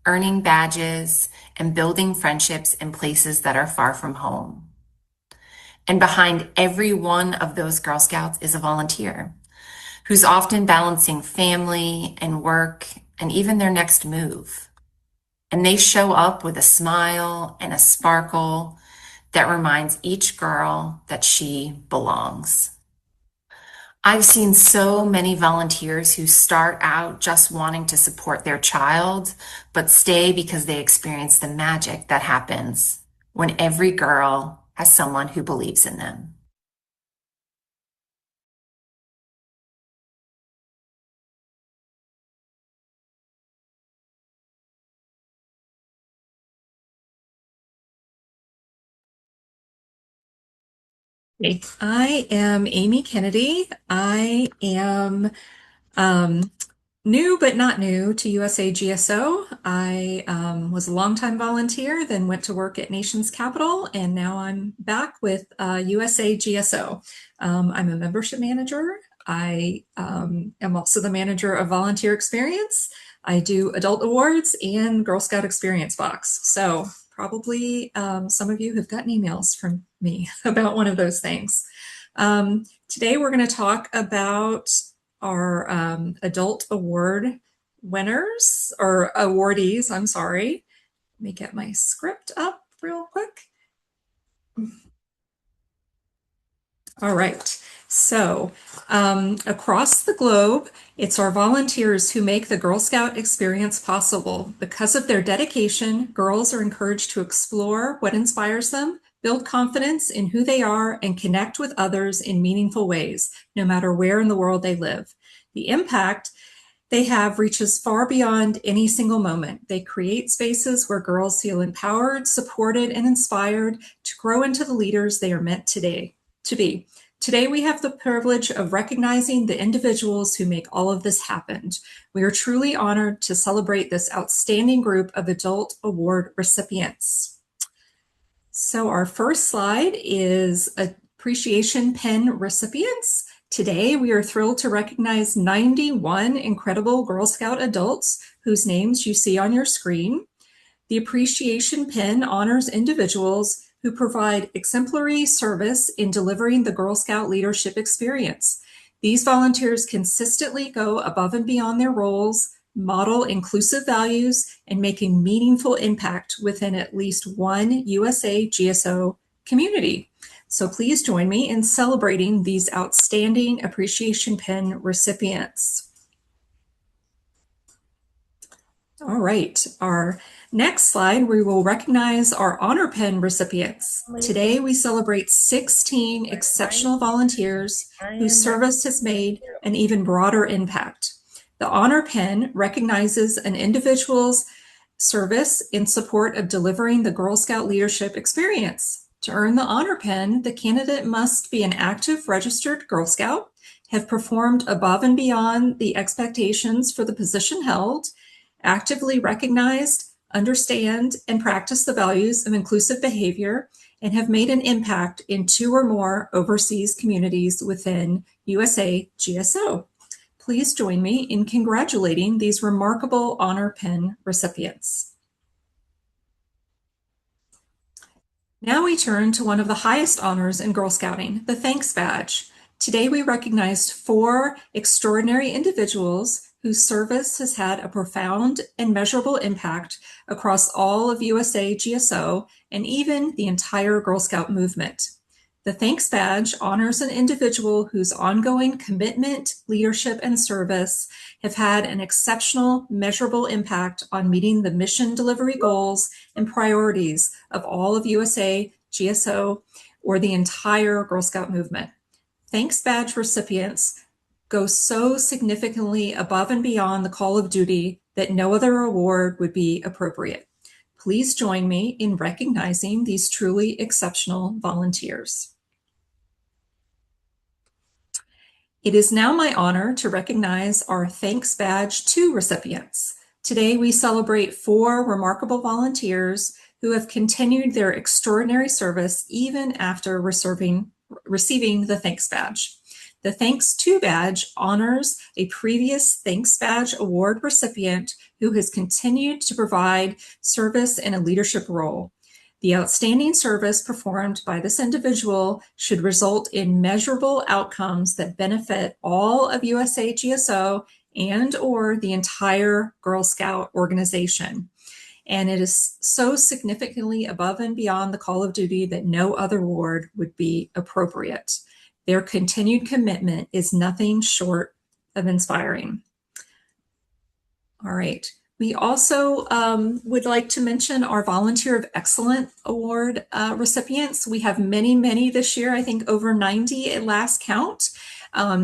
[SPEAKER 11] earning badges, and building friendships in places that are far from home. And behind every one of those Girl Scouts is a volunteer who's often balancing family and work and even their next move. And they show up with a smile and a sparkle that reminds each girl that she belongs. I've seen so many volunteers who start out just wanting to support their child, but stay because they experience the magic that happens when every girl has someone who believes in them.
[SPEAKER 12] I am Amy Kennedy. I am new but not new to USAGSO. I was a longtime volunteer, then went to work at Nation's Capital, and now I'm back with USAGSO. I'm a membership manager. I am also the manager of volunteer experience. I do adult awards and Girl Scout experience box. So probably some of you have gotten emails from me about one of those things. Today we're going to talk about our adult award winners or awardees. I'm sorry. Let me get my script up real quick. All right. So across the globe, it's our volunteers who make the Girl Scout experience possible. Because of their dedication, girls are encouraged to explore what inspires them, build confidence in who they are, and connect with others in meaningful ways, no matter where in the world they live. The impact they have reaches far beyond any single moment. They create spaces where girls feel empowered, supported, and inspired to grow into the leaders they are meant to be. Today, we have the privilege of recognizing the individuals who make all of this happen. We are truly honored to celebrate this outstanding group of adult award recipients. So our first slide is appreciation pin recipients. Today, we are thrilled to recognize 91 incredible Girl Scout adults whose names you see on your screen. The appreciation pin honors individuals who provide exemplary service in delivering the Girl Scout leadership experience. These volunteers consistently go above and beyond their roles, model inclusive values, and make a meaningful impact within at least one USA GSO community. So please join me in celebrating these outstanding appreciation pin recipients. All right, our next slide, we will recognize our honor pin recipients. Today, we celebrate 16 exceptional volunteers whose service has made an even broader impact. The honor pin recognizes an individual's service in support of delivering the Girl Scout leadership experience. To earn the honor pin, the candidate must be an active registered Girl Scout, have performed above and beyond the expectations for the position held, actively recognized, understand, and practice the values of inclusive behavior, and have made an impact in 2 or more overseas communities within USAGSO. Please join me in congratulating these remarkable honor pin recipients. Now we turn to one of the highest honors in Girl Scouting, the Thanks Badge. Today we recognized 4 extraordinary individuals whose service has had a profound and measurable impact across all of USAGSO and even the entire Girl Scout movement. The Thanks Badge honors an individual whose ongoing commitment, leadership, and service have had an exceptional, measurable impact on meeting the mission delivery goals and priorities of all of USAGSO or the entire Girl Scout movement. Thanks Badge recipients go so significantly above and beyond the call of duty that no other award would be appropriate. Please join me in recognizing these truly exceptional volunteers. It is now my honor to recognize our Thanks Badge 2 recipients. Today we celebrate 4 remarkable volunteers who have continued their extraordinary service even after receiving the Thanks Badge. The Thanks 2 badge honors a previous Thanks Badge award recipient who has continued to provide service in a leadership role. The outstanding service performed by this individual should result in measurable outcomes that benefit all of USAGSO and or the entire Girl Scout organization. And it is so significantly above and beyond the call of duty that no other award would be appropriate. Their continued commitment is nothing short of inspiring. All right. We also would like to mention our Volunteer of Excellence Award recipients. We have many, many this year, I think over 90 at last count.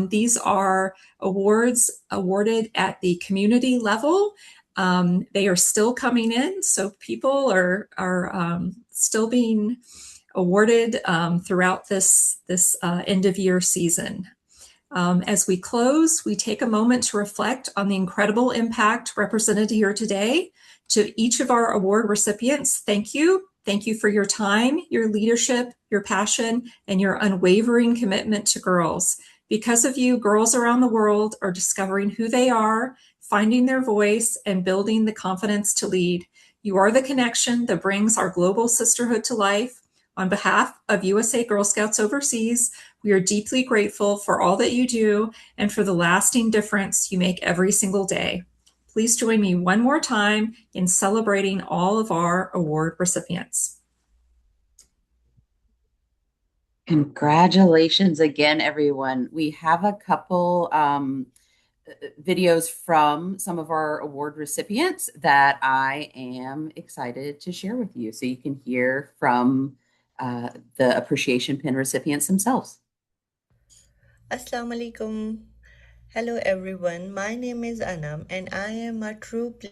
[SPEAKER 12] These are awards awarded at the community level. They are still coming in, so people are still being awarded throughout this end of year season. As we close, we take a moment to reflect on the incredible impact represented here today. To each of our award recipients, thank you. Thank you for your time, your leadership, your passion, and your unwavering commitment to girls. Because of you, girls around the world are discovering who they are, finding their voice, and building the confidence to lead. You are the connection that brings our global sisterhood to life. On behalf of USA Girl Scouts Overseas, we are deeply grateful for all that you do and for the lasting difference you make every single day. Please join me one more time in celebrating all of our award recipients.
[SPEAKER 4] Congratulations again, everyone. We have a couple videos from some of our award recipients that I am excited to share with you so you can hear from the appreciation pin recipients themselves.
[SPEAKER 13] Assalamu alaikum. Hello everyone, my name is Anam and I am a troop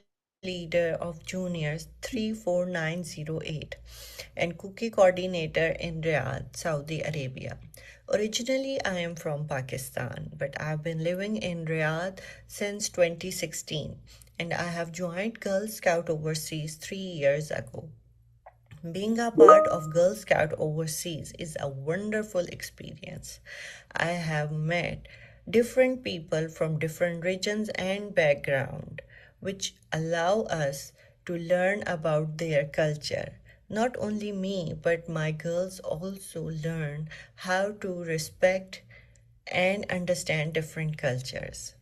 [SPEAKER 13] leader of juniors 34908 and cookie coordinator in Riyadh, Saudi Arabia. Originally I am from Pakistan, but I've been living in Riyadh since 2016 and I have joined Girl Scout Overseas 3 years ago. Being a part of Girl Scout Overseas is a wonderful experience. I have met different people from different regions and background, which allow us to learn about their culture. Not only me, but my girls also learn how to respect and understand different cultures.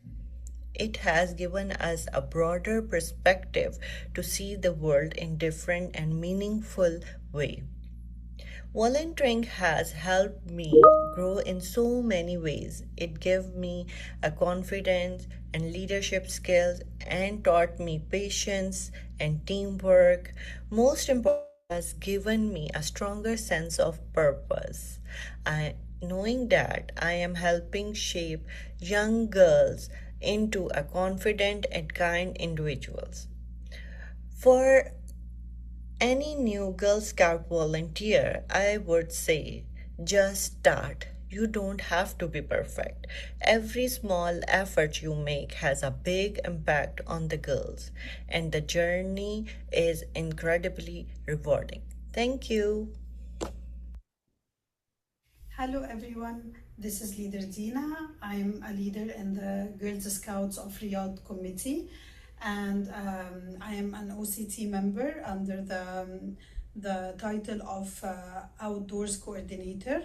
[SPEAKER 13] It has given us a broader perspective to see the world in different and meaningful way. Volunteering has helped me grow in so many ways. It gave me a confidence and leadership skills and taught me patience and teamwork. Most important, it has given me a stronger sense of purpose. Knowing that I am helping shape young girls into a confident and kind individuals. For any new Girl Scout volunteer, I would say just start. You don't have to be perfect. Every small effort you make has a big impact on the girls, and the journey is incredibly rewarding. Thank you.
[SPEAKER 14] Hello everyone, this is Leader Dina. I'm a leader in the Girls Scouts of Riyadh Committee, and I am an OCT member under the title of Outdoors Coordinator.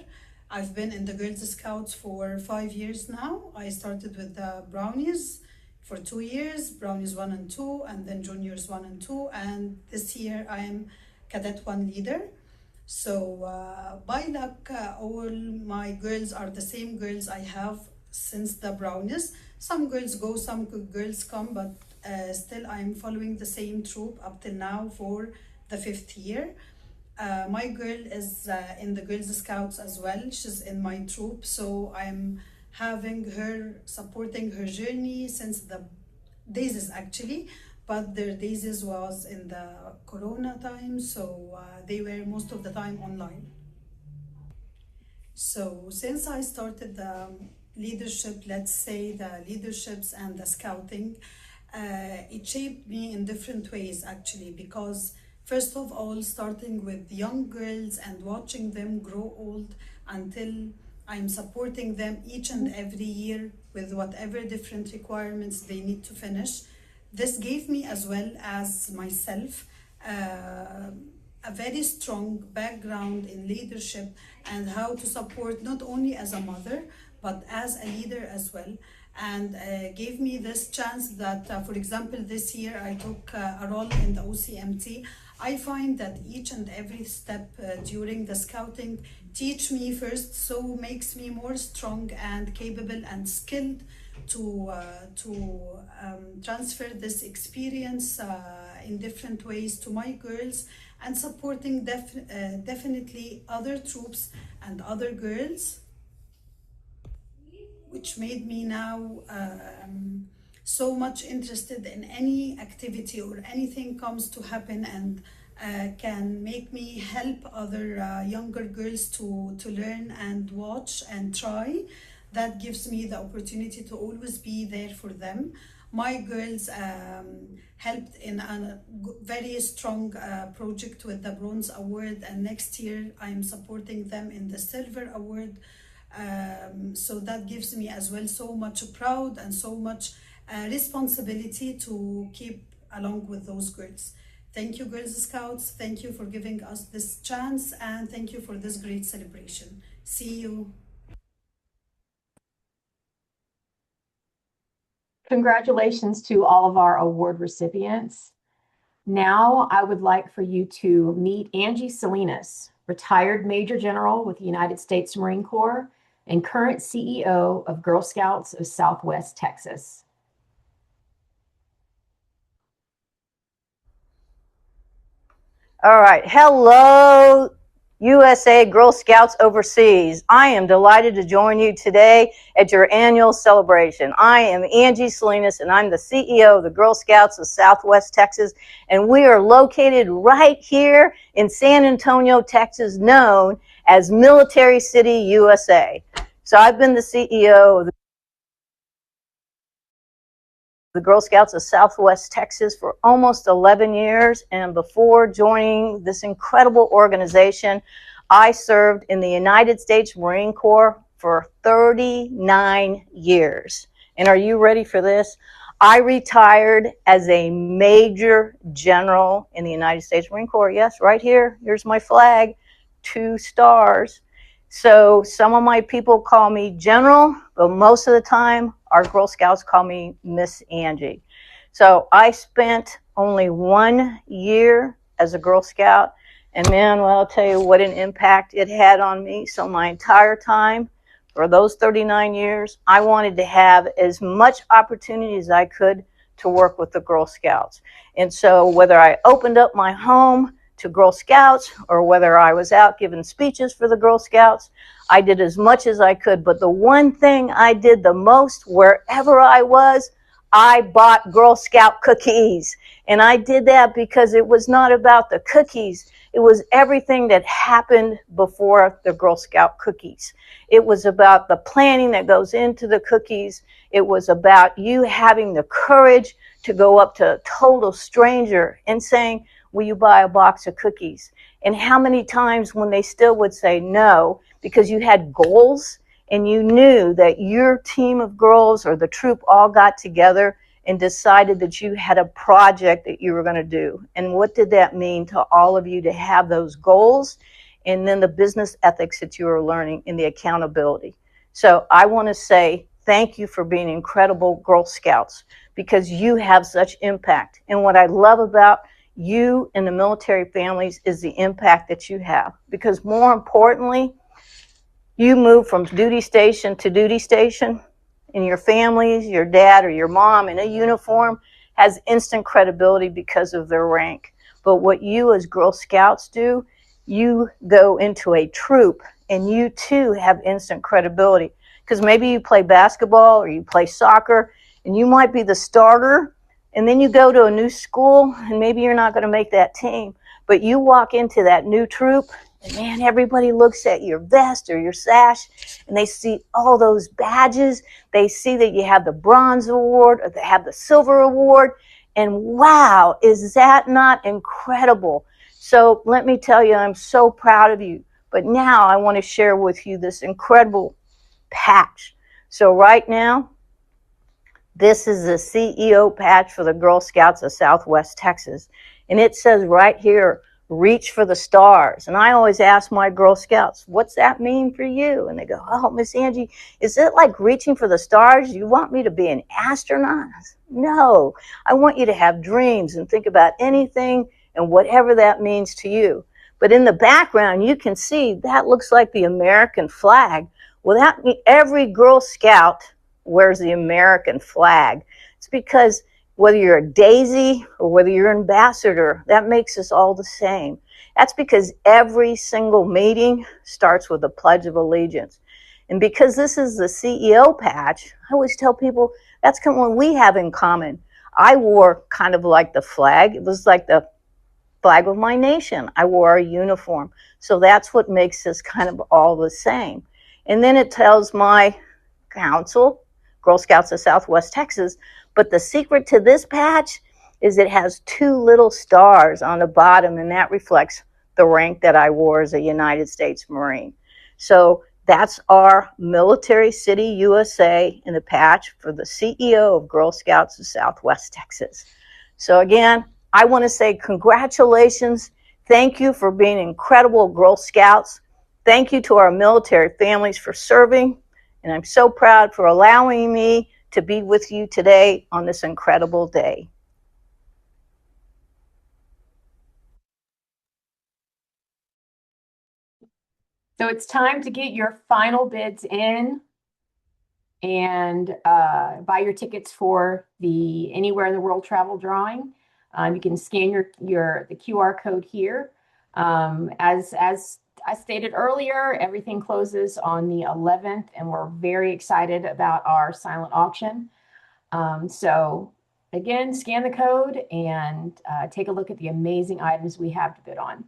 [SPEAKER 14] I've been in the Girls Scouts for 5 years now. I started with the Brownies for 2 years, Brownies 1 and 2, and then Juniors 1 and 2, and this year I am Cadet 1 leader. So by luck, all my girls are the same girls I have since the Brownies. Some girls go, some girls come, but still I'm following the same troop up till now for the 5th year. My girl is in the Girls Scouts as well. She's in my troop, so I'm having her, supporting her journey since the days actually, but their days was in the corona time, so they were most of the time online. So since I started the leadership, let's say the leaderships and the scouting, it shaped me in different ways actually, because first of all, starting with young girls and watching them grow old until I'm supporting them each and every year with whatever different requirements they need to finish. This gave me as well as myself a very strong background in leadership and how to support not only as a mother but as a leader as well, and gave me this chance that for example this year I took a role in the OCMT. I find that each and every step during the scouting teach me first, so makes me more strong and capable and skilled to transfer this experience in different ways to my girls, and supporting definitely other troops and other girls, which made me now so much interested in any activity or anything comes to happen, and can make me help other younger girls to learn and watch and try. That gives me the opportunity to always be there for them. My girls helped in a very strong project with the Bronze Award, and next year I'm supporting them in the Silver Award. So that gives me as well so much proud and so much responsibility to keep along with those girls. Thank you, Girls Scouts. Thank you for giving us this chance, and thank you for this great celebration. See you.
[SPEAKER 1] Congratulations to all of our award recipients. Now I would like for you to meet Angie Salinas, retired Major General with the United States Marine Corps and current CEO of Girl Scouts of Southwest Texas.
[SPEAKER 15] All right. Hello, USA Girl Scouts Overseas. I am delighted to join you today at your annual celebration. I am Angie Salinas, and I'm the CEO of the Girl Scouts of Southwest Texas, and we are located right here in San Antonio, Texas, known as Military City, USA. So I've been the CEO of the Girl Scouts of Southwest Texas for almost 11 years, and before joining this incredible organization, I served in the United States Marine Corps for 39 years. And are you ready for this? I retired as a Major General in the United States Marine Corps. Yes, right here. Here's my flag, 2 stars. So some of my people call me General, but most of the time our Girl Scouts call me Miss Angie. So I spent only 1 year as a Girl Scout, And man, well, I'll tell you what an impact it had on me. So my entire time, for those 39 years, I wanted to have as much opportunity as I could to work with the Girl Scouts. And so whether I opened up my home to Girl Scouts or whether I was out giving speeches for the Girl Scouts, I did as much as I could. But the one thing I did the most wherever I was, I bought Girl Scout cookies. And I did that because it was not about the cookies. It was everything that happened before the Girl Scout cookies. It was about the planning that goes into the cookies. It was about you having the courage to go up to a total stranger and saying, will you buy a box of cookies? And how many times when they still would say no, because you had goals and you knew that your team of girls or the troop all got together and decided that you had a project that you were going to do. And what did that mean to all of you to have those goals and then the business ethics that you were learning and the accountability? So I want to say thank you for being incredible Girl Scouts because you have such impact. And what I love about you and the military families is the impact that you have, because more importantly, you move from duty station to duty station, and your families, your dad or your mom in a uniform has instant credibility because of their rank. But what you as Girl Scouts do, you go into a troop and you too have instant credibility, because maybe you play basketball or you play soccer and you might be the starter, and then you go to a new school and maybe you're not going to make that team, but you walk into that new troop and man, everybody looks at your vest or your sash and they see all those badges. They see that you have the bronze award or they have the silver award, and wow, is that not incredible? So let me tell you, I'm so proud of you. But now I want to share with you this incredible patch. So right now, this is the CEO patch for the Girl Scouts of Southwest Texas. And it says right here, reach for the stars. And I always ask my Girl Scouts, what's that mean for you? And they go, oh, Miss Angie, is it like reaching for the stars? You want me to be an astronaut? No, I want you to have dreams and think about anything and whatever that means to you. But in the background, you can see that looks like the American flag. Well, that means every Girl Scout wears the American flag. It's because whether you're a daisy or whether you're an ambassador, that makes us all the same. That's because every single meeting starts with a Pledge of Allegiance. And because this is the CEO patch, I always tell people that's kind of what we have in common. I wore kind of like the flag. It was like the flag of my nation. I wore a uniform. So that's what makes us kind of all the same. And then it tells my council, Girl Scouts of Southwest Texas, but the secret to this patch is it has two little stars on the bottom, and that reflects the rank that I wore as a United States Marine. So that's our Military City, USA in the patch for the CEO of Girl Scouts of Southwest Texas. So again, I want to say congratulations. Thank you for being incredible Girl Scouts. Thank you to our military families for serving. And I'm so proud for allowing me to be with you today on this incredible day.
[SPEAKER 1] So it's time to get your final bids in and buy your tickets for the Anywhere in the World travel drawing. You can scan the QR code here. As I stated earlier, everything closes on the 11th, and we're very excited about our silent auction. So again, scan the code and take a look at the amazing items we have to bid on.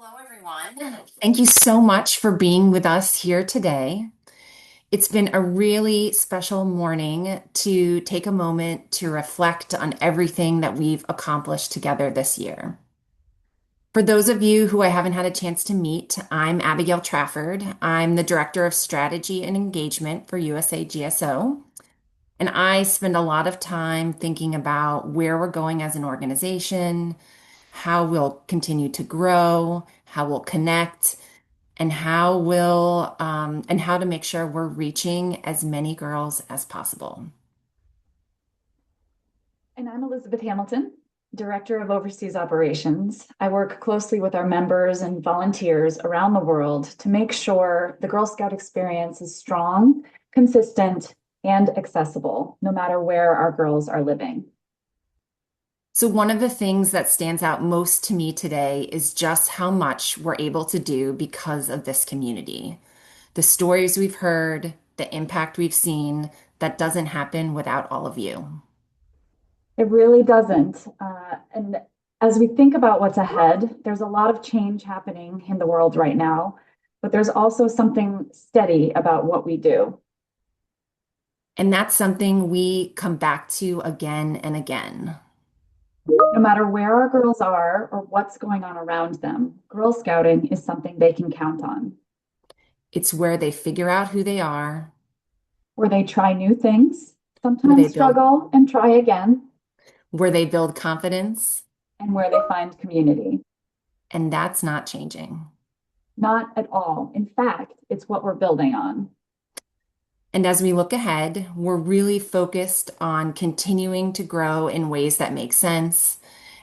[SPEAKER 11] Hello, everyone. Thank you so much for being with us here today. It's been a really special morning to take a moment to reflect on everything that we've accomplished together this year. For those of you who I haven't had a chance to meet, I'm Abigail Trafford. I'm the Director of Strategy and Engagement for USAGSO. And I spend a lot of time thinking about where we're going as an organization, how we'll continue to grow, how we'll connect, and how to make sure we're reaching as many girls as possible.
[SPEAKER 8] And I'm Elizabeth Hamilton, Director of Overseas Operations. I work closely with our members and volunteers around the world to make sure the Girl Scout experience is strong, consistent, and accessible, no matter where our girls are living.
[SPEAKER 11] So one of the things that stands out most to me today is just how much we're able to do because of this community. The stories we've heard, the impact we've seen, that doesn't happen without all of you.
[SPEAKER 8] It really doesn't. And as we think about what's ahead, there's a lot of change happening in the world right now, but there's also something steady about what we do.
[SPEAKER 11] And that's something we come back to again and again.
[SPEAKER 8] No matter where our girls are or what's going on around them, Girl Scouting is something they can count on.
[SPEAKER 11] It's where they figure out who they are,
[SPEAKER 8] Where they try new things,
[SPEAKER 11] where
[SPEAKER 8] sometimes
[SPEAKER 11] they build,
[SPEAKER 8] struggle and try again,
[SPEAKER 11] where they build confidence,
[SPEAKER 8] and where they find community.
[SPEAKER 11] and that's not changing.
[SPEAKER 8] Not at all. In fact, it's what we're building on.
[SPEAKER 11] And as we look ahead, we're really focused on continuing to grow in ways that make sense,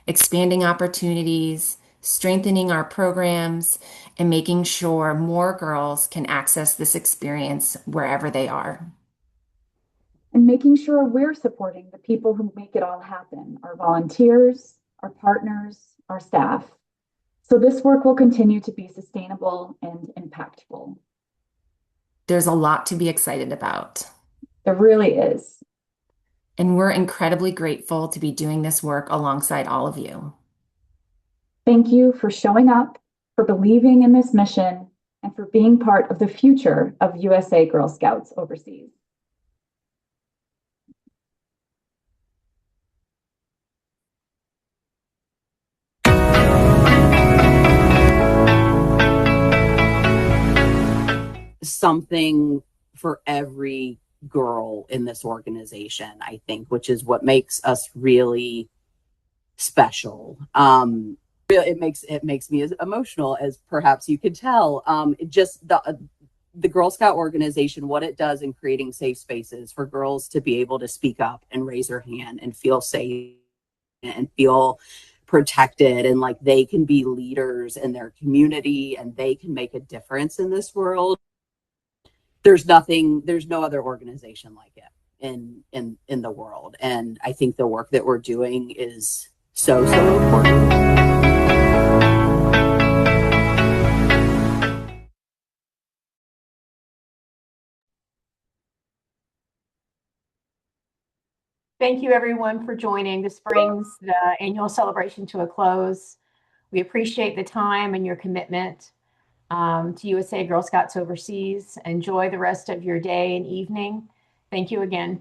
[SPEAKER 11] expanding opportunities, strengthening our programs, and making sure more girls can access this experience wherever they are.
[SPEAKER 8] And making sure we're supporting the people who make it all happen, our volunteers, our partners, our staff. So this work will continue to be sustainable and impactful.
[SPEAKER 11] There's a lot to be excited about.
[SPEAKER 8] There really is.
[SPEAKER 11] And we're incredibly grateful to be doing this work alongside all of you.
[SPEAKER 8] Thank you for showing up, for believing in this mission, and for being part of the future of USA Girl Scouts overseas.
[SPEAKER 4] Something for every girl in this organization, I think, which is what makes us really special. It makes me as emotional as perhaps you could tell. Just the Girl Scout organization, what it does in creating safe spaces for girls to be able to speak up and raise their hand and feel safe and feel protected, and like they can be leaders in their community and they can make a difference in this world. There's no other organization like it in the world. And I think the work that we're doing is so important.
[SPEAKER 1] Thank you, everyone, for joining. This brings the annual celebration to a close. We appreciate the time and your commitment to USA Girl Scouts Overseas. Enjoy the rest of your day and evening. Thank you again.